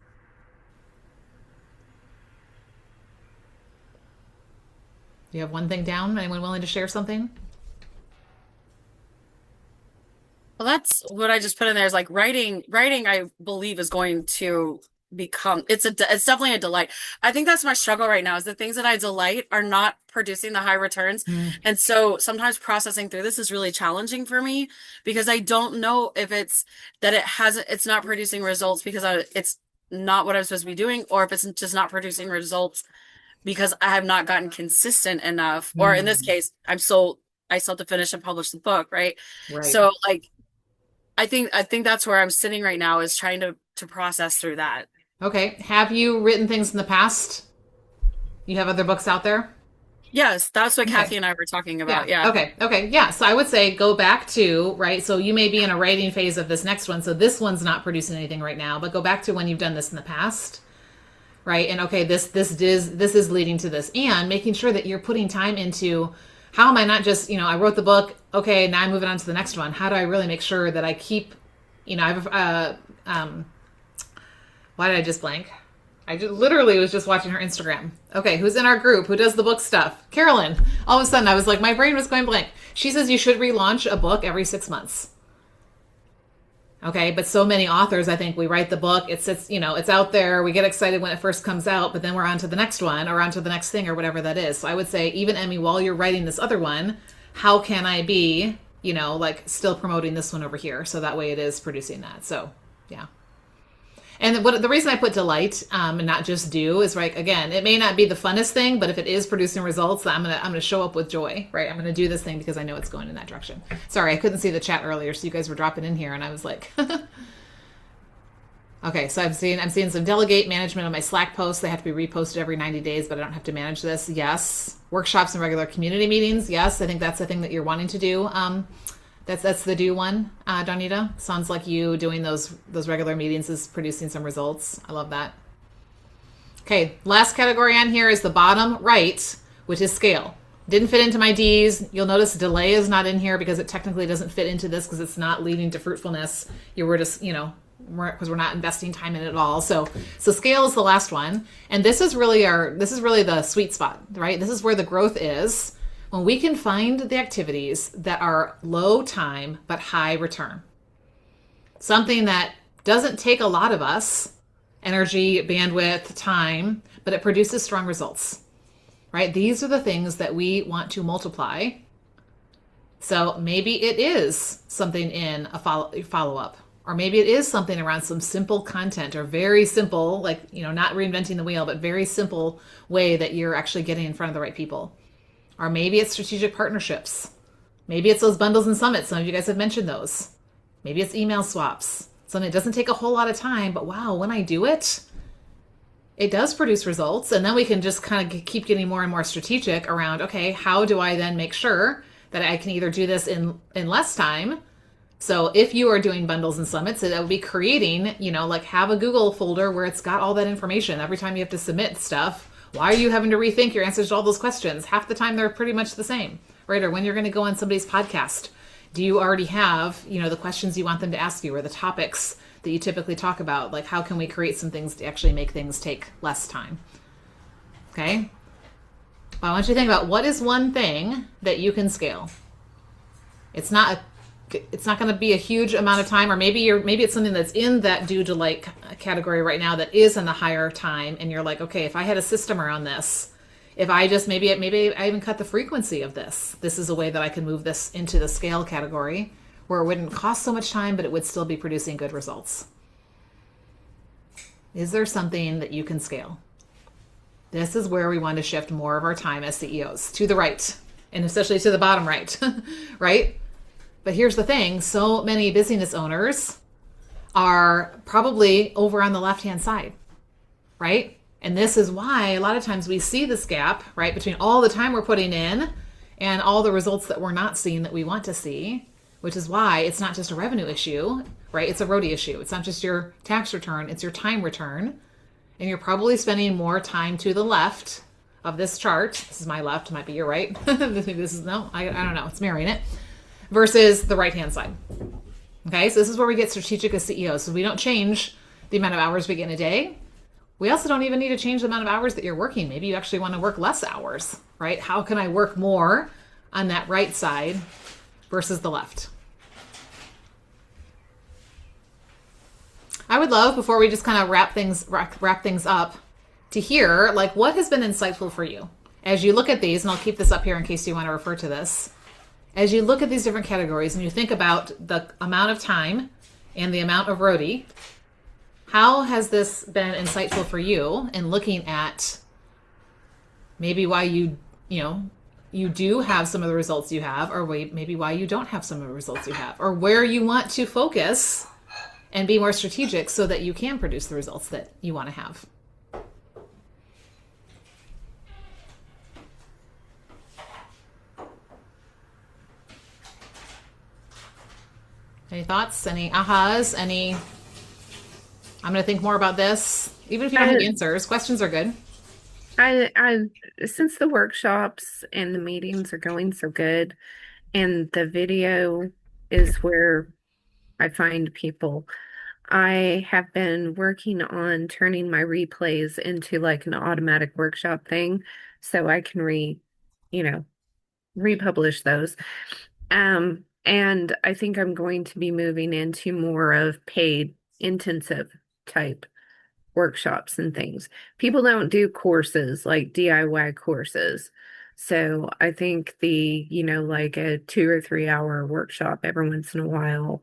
Do you have one thing down? Anyone willing to share something? Well, that's what I just put in there is like writing I believe is going to become it's definitely a delight. I think that's my struggle right now is the things that I delight are not producing the high returns. Mm. And so sometimes processing through this is really challenging for me because I don't know if it's that it's not producing results because it's not what I'm supposed to be doing, or if it's just not producing results because I have not gotten consistent enough. Or in this Mm. case, I still have to finish and publish the book, right? Right. So like I think that's where I'm sitting right now is trying to process through that. Okay. Have you written things in the past? You have other books out there? Yes, that's what Okay. Kathy and I were talking Yeah. about. Yeah. Okay. Okay. Yeah. So I would say go back to, right? So you may be in a writing phase of this next one. So this one's not producing anything right now, but go back to when you've done this in the past, right? And okay, this is leading to this, and making sure that you're putting time into how am I not just, I wrote the book, okay, now I'm moving on to the next one. How do I really make sure that I keep, I've why did I just blank? I just literally was just watching her Instagram. Okay, who's in our group? Who does the book stuff? Carolyn. All of a sudden, I was like, my brain was going blank. She says you should relaunch a book every 6 months. Okay, but so many authors, I think we write the book, it sits, it's out there. We get excited when it first comes out, but then we're on to the next one or on to the next thing or whatever that is. So I would say, even Emmy, while you're writing this other one, how can I be, like still promoting this one over here? So that way it is producing that. So yeah. And the reason I put delight and not just do is right. Again, it may not be the funnest thing, but if it is producing results, I'm gonna show up with joy, right? I'm gonna do this thing because I know it's going in that direction. Sorry, I couldn't see the chat earlier, so you guys were dropping in here, and I was like, okay. So I'm seeing some delegate management on my Slack posts. They have to be reposted every 90 days, but I don't have to manage this. Yes, workshops and regular community meetings. Yes, I think that's the thing that you're wanting to do. That's the do one, Donita. Sounds like you doing those regular meetings is producing some results. I love that. Okay, last category on here is the bottom right, which is scale. Didn't fit into my D's. You'll notice delay is not in here because it technically doesn't fit into this because it's not leading to fruitfulness. You were just, because we're not investing time in it at all. So scale is the last one, and this is really the sweet spot, right? This is where the growth is. When we can find the activities that are low time but high return, something that doesn't take a lot of us, energy, bandwidth, time, but it produces strong results, right? These are the things that we want to multiply. So maybe it is something in a follow-up, or maybe it is something around some simple content or very simple, like, not reinventing the wheel, but very simple way that you're actually getting in front of the right people. Or maybe it's strategic partnerships. Maybe it's those bundles and summits. Some of you guys have mentioned those. Maybe it's email swaps. Something that doesn't take a whole lot of time, but wow, when I do it, it does produce results. And then we can just kind of keep getting more and more strategic around, okay, how do I then make sure that I can either do this in less time? So if you are doing bundles and summits, it will be creating, like have a Google folder where it's got all that information. Every time you have to submit stuff, why are you having to rethink your answers to all those questions? Half the time they're pretty much the same, right? Or when you're going to go on somebody's podcast, do you already have, the questions you want them to ask you or the topics that you typically talk about? Like, how can we create some things to actually make things take less time? Okay. Well, I want you to think about what is one thing that you can scale. It's not going to be a huge amount of time, or maybe it's something that's in that do delight category right now that is in the higher time, and you're like, okay, if I had a system around this, if I just maybe I even cut the frequency of this is a way that I can move this into the scale category where it wouldn't cost so much time, but it would still be producing good results. Is there something that you can scale? This is where we want to shift more of our time as CEOs to the right, and especially to the bottom right, right? But here's the thing, so many business owners are probably over on the left-hand side, right? And this is why a lot of times we see this gap, right, between all the time we're putting in and all the results that we're not seeing that we want to see, which is why it's not just a revenue issue, right? It's a ROTI issue. It's not just your tax return, it's your time return. And you're probably spending more time to the left of this chart. This is my left, might be your right. I don't know, it's mirroring it. Versus the right-hand side. Okay, so this is where we get strategic as CEOs. So we don't change the amount of hours we get in a day. We also don't even need to change the amount of hours that you're working. Maybe you actually want to work less hours, right? How can I work more on that right side versus the left? I would love, before we just kind of wrap things up, to hear like what has been insightful for you as you look at these, and I'll keep this up here in case you want to refer to this. As you look at these different categories and you think about the amount of time and the amount of ROTI, how has this been insightful for you in looking at maybe why you do have some of the results you have, or maybe why you don't have some of the results you have, or where you want to focus and be more strategic so that you can produce the results that you want to have? Any thoughts? Any ahas? I'm going to think more about this. Even if you don't have answers, questions are good. I since the workshops and the meetings are going so good, and the video is where I find people, I have been working on turning my replays into like an automatic workshop thing so I can you know, republish those. And I think I'm going to be moving into more of paid intensive type workshops and things. People don't do courses like DIY courses. So I think like a 2 or 3 hour workshop every once in a while,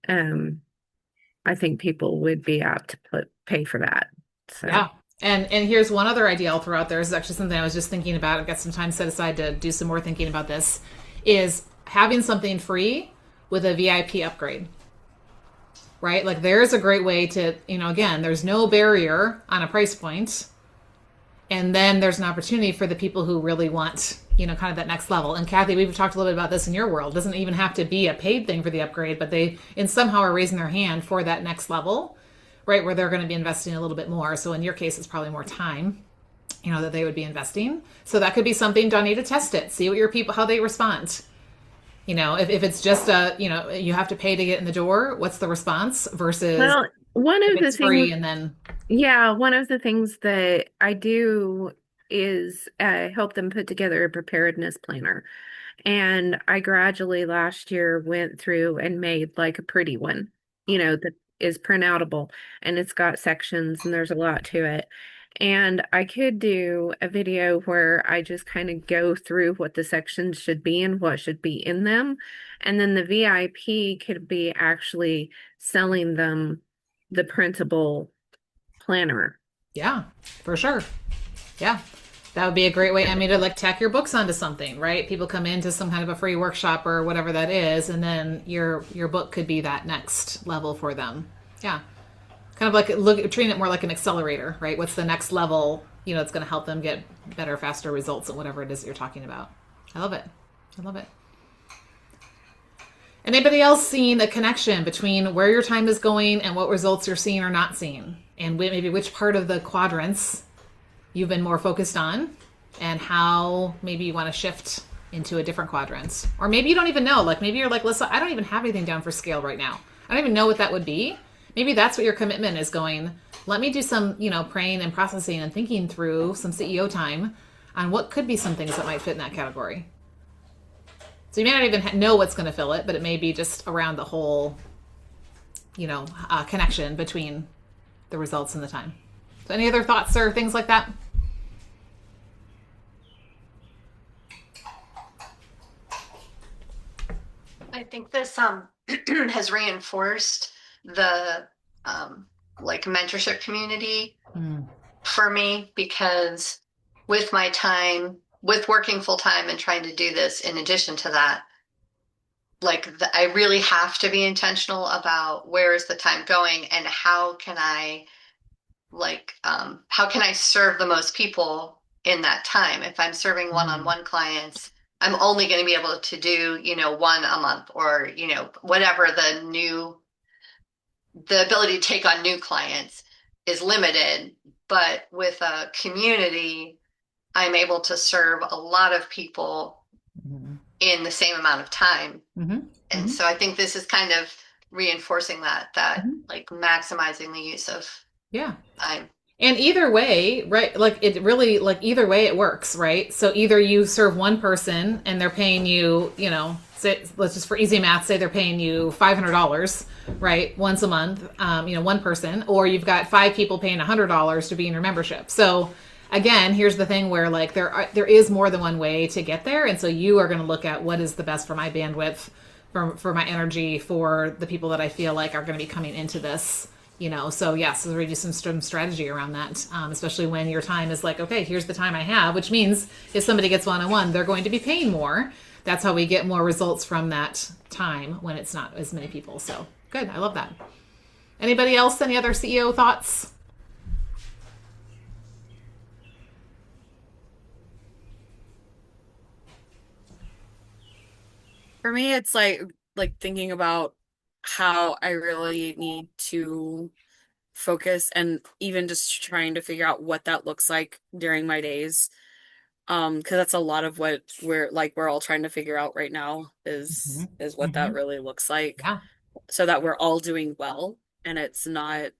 I think people would be apt to pay for that. So Yeah. And here's one other idea I'll throw out there. This is actually something I was just thinking about. I've got some time set aside to do some more thinking about this, is having something free with a VIP upgrade, right? Like there's a great way to, again, there's no barrier on a price point. And then there's an opportunity for the people who really want, kind of that next level. And Kathy, we've talked a little bit about this in your world. It doesn't even have to be a paid thing for the upgrade, but they in somehow are raising their hand for that next level, right? Where they're going to be investing a little bit more. So in your case, it's probably more time, that they would be investing. So that could be something, Donnie, to test it. See what your people, how they respond. If it's just you have to pay to get in the door, what's the response versus one of the free things, and then one of the things that I do is help them put together a preparedness planner. And I gradually last year went through and made like a pretty one, that is printable, and it's got sections and there's a lot to it. And I could do a video where I just kind of go through what the sections should be and what should be in them. And then the VIP could be actually selling them the printable planner. Yeah, for sure. Yeah. That would be a great way, to like tack your books onto something, right? People come into some kind of a free workshop or whatever that is, and then your book could be that next level for them. Yeah. Kind of like treating it more like an accelerator, right? What's the next level, it's going to help them get better, faster results at whatever it is that you're talking about. I love it. I love it. Anybody else seeing a connection between where your time is going and what results you're seeing or not seeing? And maybe which part of the quadrants you've been more focused on, and how maybe you want to shift into a different quadrant. Or maybe you don't even know. Like maybe you're like, Lisa, I don't even have anything down for scale right now. I don't even know what that would be. Maybe that's what your commitment is going. Let me do some, praying and processing and thinking through some CEO time on what could be some things that might fit in that category. So you may not even know what's going to fill it, but it may be just around the whole, connection between the results and the time. So any other thoughts or things like that? I think this has reinforced the like mentorship community for me, because with my time, with working full time and trying to do this in addition to that, I really have to be intentional about where is the time going and how can I serve the most people in that time. If I'm serving one-on-one clients, I'm only going to be able to do, one a month, or, whatever the ability to take on new clients is limited. But with a community, I'm able to serve a lot of people in the same amount of time. And so I think this is kind of reinforcing that like maximizing the use of time. And either way, right? Like it really, like either way it works, right? So either you serve one person and they're paying you, say, let's just for easy math, say they're paying you $500, right? Once a month, one person, or you've got 5 people paying $100 to be in your membership. So again, here's the thing where like there is more than one way to get there. And so you are going to look at what is the best for my bandwidth, for my energy, for the people that I feel like are going to be coming into this. So yes, there's already some strategy around that, especially when your time is like, okay, here's the time I have, which means if somebody gets one-on-one, they're going to be paying more. That's how we get more results from that time when it's not as many people. So good. I love that. Anybody else? Any other CEO thoughts? For me, it's like thinking about how I really need to focus and even just trying to figure out what that looks like during my days. Because that's a lot of what we're all trying to figure out right now is what that really looks like. Yeah. So that we're all doing well and it's not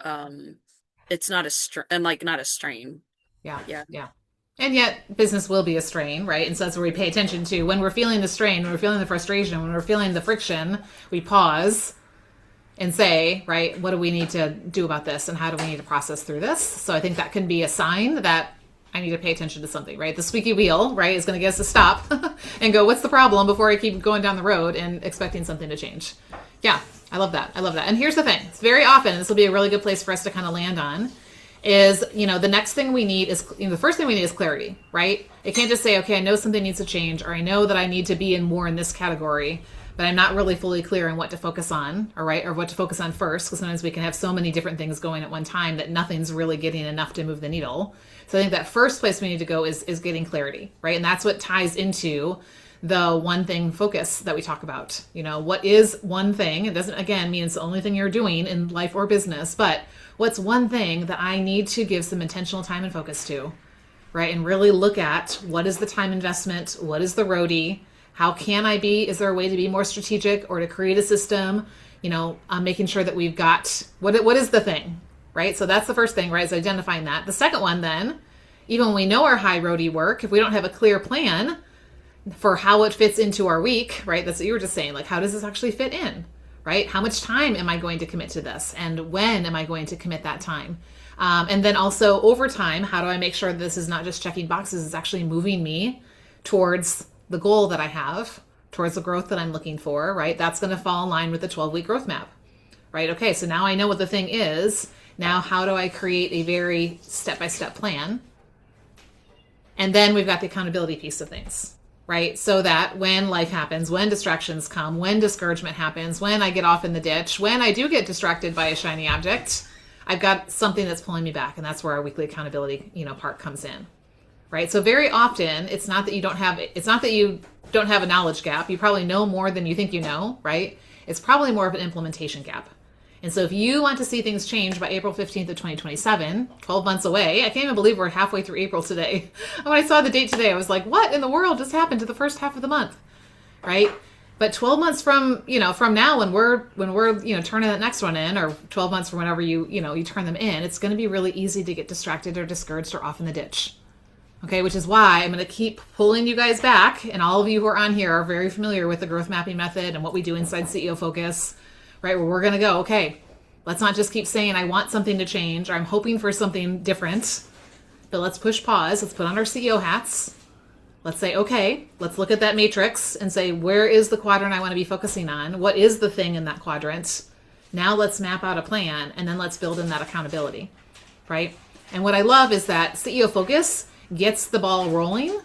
not a strain. Yeah. Yeah. Yeah. And yet business will be a strain, right? And so that's where we pay attention to when we're feeling the strain, when we're feeling the frustration, when we're feeling the friction, we pause and say, right, what do we need to do about this? And how do we need to process through this? So I think that can be a sign that I need to pay attention to something, right? The squeaky wheel, right, is going to get us to stop and go, what's the problem, before I keep going down the road and expecting something to change. Yeah, I love that. I love that. And here's the thing. It's very often, this will be a really good place for us to kind of land on, is, the next thing we need is, the first thing we need is clarity, right? It can't just say, okay, I know something needs to change, or I know that I need to be in more in this category, but I'm not really fully clear on what to focus on, all right, or what to focus on first, because sometimes we can have so many different things going at one time that nothing's really getting enough to move the needle. So I think that first place we need to go is getting clarity, right? And that's what ties into the one thing focus that we talk about. What is one thing? It doesn't, again, mean it's the only thing you're doing in life or business, but what's one thing that I need to give some intentional time and focus to, right? And really look at what is the time investment? What is the ROTI? How can I be? Is there a way to be more strategic or to create a system? Making sure that we've got, what is the thing, right? So that's the first thing, right? Is identifying that. The second one then, even when we know our high ROTI work, if we don't have a clear plan for how it fits into our week, right? That's what you were just saying, like, how does this actually fit in, right? How much time am I going to commit to this? And when am I going to commit that time? And then also over time, how do I make sure that this is not just checking boxes, it's actually moving me towards the goal that I have, towards the growth that I'm looking for, right? That's going to fall in line with the 12-week growth map, right? Okay, so now I know what the thing is. Now, how do I create a very step-by-step plan? And then we've got the accountability piece of things, right? So that when life happens, when distractions come, when discouragement happens, when I get off in the ditch, when I do get distracted by a shiny object, I've got something that's pulling me back. And that's where our weekly accountability, part comes in, right? So very often it's not that you don't have a knowledge gap. You probably know more than you think you know, right? It's probably more of an implementation gap. And so if you want to see things change by April 15th of 2027, 12 months away, I can't even believe we're halfway through April today. When I saw the date today, I was like, what in the world just happened to the first half of the month, right? But 12 months from now, when we're turning that next one in, or 12 months from whenever you turn them in, it's going to be really easy to get distracted or discouraged or off in the ditch. Okay, which is why I'm going to keep pulling you guys back. And all of you who are on here are very familiar with the growth mapping method and what we do inside CEO Focus, right? Where we're going to go, okay, let's not just keep saying, I want something to change, or I'm hoping for something different, but let's push pause. Let's put on our CEO hats. Let's say, okay, let's look at that matrix and say, where is the quadrant I want to be focusing on? What is the thing in that quadrant? Now let's map out a plan, and then let's build in that accountability, right? And what I love is that CEO Focus gets the ball rolling,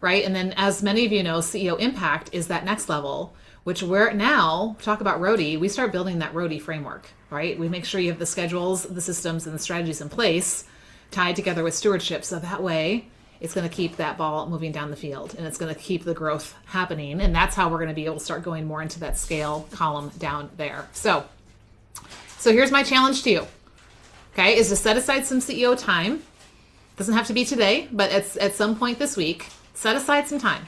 right? And then, as many of you know, CEO Impact is that next level, which we're now, talk about ROTI, we start building that ROTI framework, right? We make sure you have the schedules, the systems, and the strategies in place, tied together with stewardship. So that way, it's going to keep that ball moving down the field, and it's going to keep the growth happening. And that's how we're going to be able to start going more into that scale column down there. So here's my challenge to you, okay, is to set aside some CEO time. Doesn't have to be today, but at some point this week, set aside some time.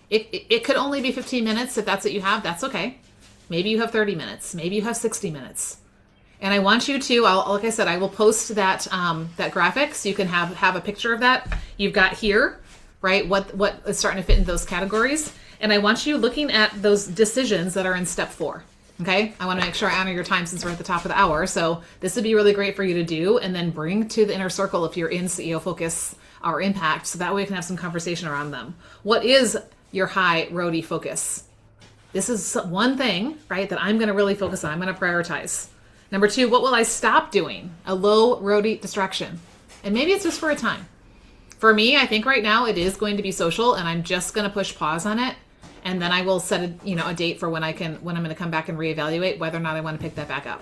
It could only be 15 minutes if that's what you have. That's okay. Maybe you have 30 minutes. Maybe you have 60 minutes. And I want you to, like I said, I will post that that graphic so you can have a picture of that. You've got here, right, what is starting to fit in those categories. And I want you looking at those decisions that are in step 4. Okay, I want to make sure I honor your time since we're at the top of the hour. So this would be really great for you to do and then bring to the inner circle if you're in CEO Focus or Impact. So that way we can have some conversation around them. What is your high-ROTI focus? This is one thing, right, that I'm going to really focus on. I'm going to prioritize. Number 2, what will I stop doing? A low-ROTI distraction. And maybe it's just for a time. For me, I think right now it is going to be social, and I'm just going to push pause on it. And then I will set a date for when I'm going to come back and reevaluate whether or not I want to pick that back up.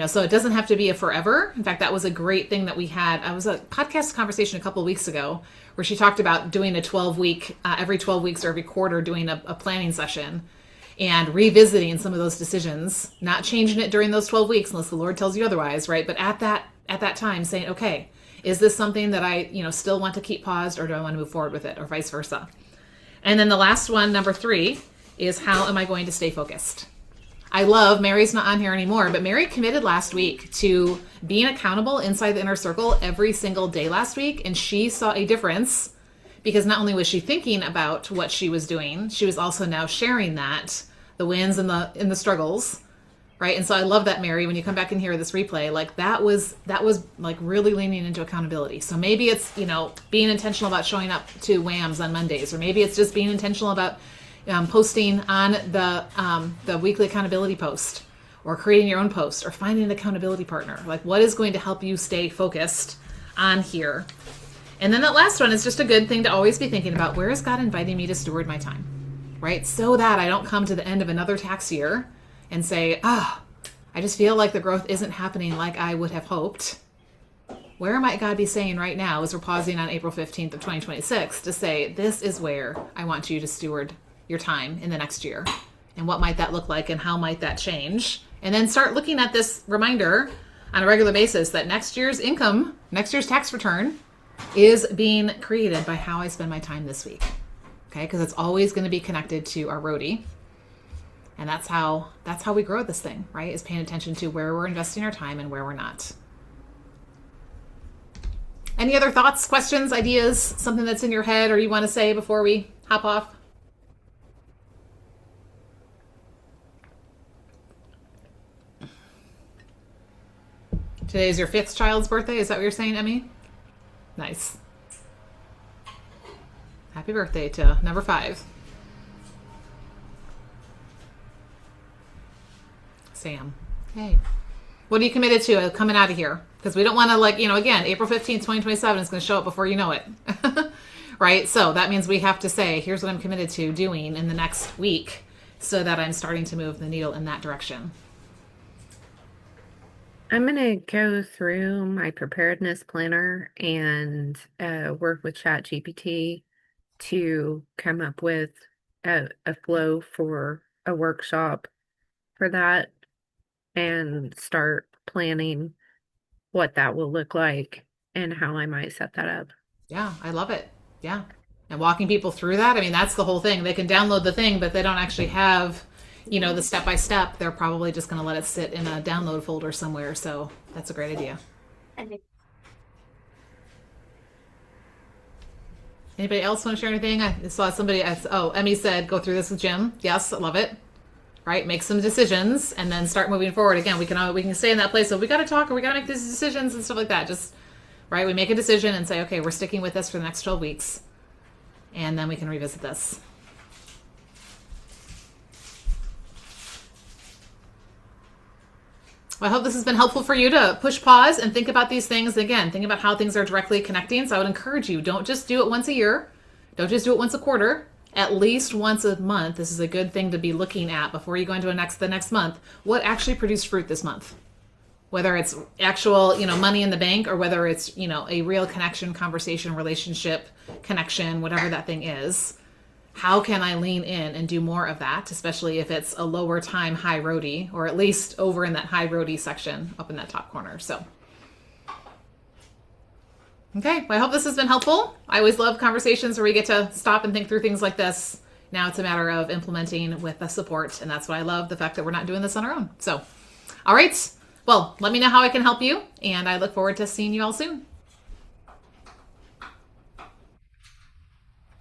So it doesn't have to be a forever. In fact, that was a great thing that we had. I was a podcast conversation a couple of weeks ago where she talked about doing a 12-week, every 12 weeks or every quarter doing a planning session and revisiting some of those decisions, not changing it during those 12 weeks unless the Lord tells you otherwise, right? But at that time saying, okay, is this something that I, still want to keep paused, or do I want to move forward with it, or vice versa? And then the last one, number 3, is how am I going to stay focused? I love, Mary's not on here anymore, but Mary committed last week to being accountable inside the inner circle every single day last week. And she saw a difference because not only was she thinking about what she was doing, she was also now sharing that, the wins and the struggles, right? And so I love that, Mary, when you come back and hear this replay, like that was like really leaning into accountability. So maybe it's, being intentional about showing up to WAMs on Mondays, or maybe it's just being intentional about posting on the weekly accountability post, or creating your own post, or finding an accountability partner. Like, what is going to help you stay focused on here? And then that last one is just a good thing to always be thinking about. Where is God inviting me to steward my time, right? So that I don't come to the end of another tax year and say, I just feel like the growth isn't happening like I would have hoped. Where might God be saying right now, as we're pausing on April 15th of 2026, to say, this is where I want you to steward your time in the next year? And what might that look like, and how might that change? And then start looking at this reminder on a regular basis that next year's income, next year's tax return, is being created by how I spend my time this week. Okay, because it's always going to be connected to our ROTI. And that's how we grow this thing, right? Is paying attention to where we're investing our time and where we're not. Any other thoughts, questions, ideas, something that's in your head or you want to say before we hop off? Today is your 5th child's birthday. Is that what you're saying, Emmy? Nice. Happy birthday to number 5. Sam. Hey. What are you committed to coming out of here? Because we don't want to, again, April 15th, 2027 is going to show up before you know it. Right? So that means we have to say, here's what I'm committed to doing in the next week so that I'm starting to move the needle in that direction. I'm going to go through my preparedness planner and work with ChatGPT to come up with a flow for a workshop for that, and start planning what that will look like and how I might set that up. Yeah, I love it. Yeah. And walking people through that, I mean, that's the whole thing. They can download the thing, but they don't actually have the step-by-step. They're probably just going to let it sit in a download folder somewhere. So that's a great idea. Anybody else want to share anything? I saw somebody, Emmy said, go through this with Jim. Yes, I love it. Right? Make some decisions and then start moving forward. Again, we can stay in that place of we got to talk, or we got to make these decisions and stuff like that. Just, right? We make a decision and say, okay, we're sticking with this for the next 12 weeks. And then we can revisit this. Well, I hope this has been helpful for you to push pause and think about these things. Again, think about how things are directly connecting. So I would encourage you, don't just do it once a year. Don't just do it once a quarter. At least once a month. This is a good thing to be looking at before you go into the next month. What actually produced fruit this month? Whether it's actual, money in the bank, or whether it's, a real connection, conversation, relationship, connection, whatever that thing is. How can I lean in and do more of that, especially if it's a lower time high ROTI, or at least over in that high ROTI section up in that top corner. So, okay, well, I hope this has been helpful. I always love conversations where we get to stop and think through things like this. Now it's a matter of implementing with the support, and that's why I love the fact that we're not doing this on our own. So, all right, Well, let me know how I can help you, and I look forward to seeing you all soon.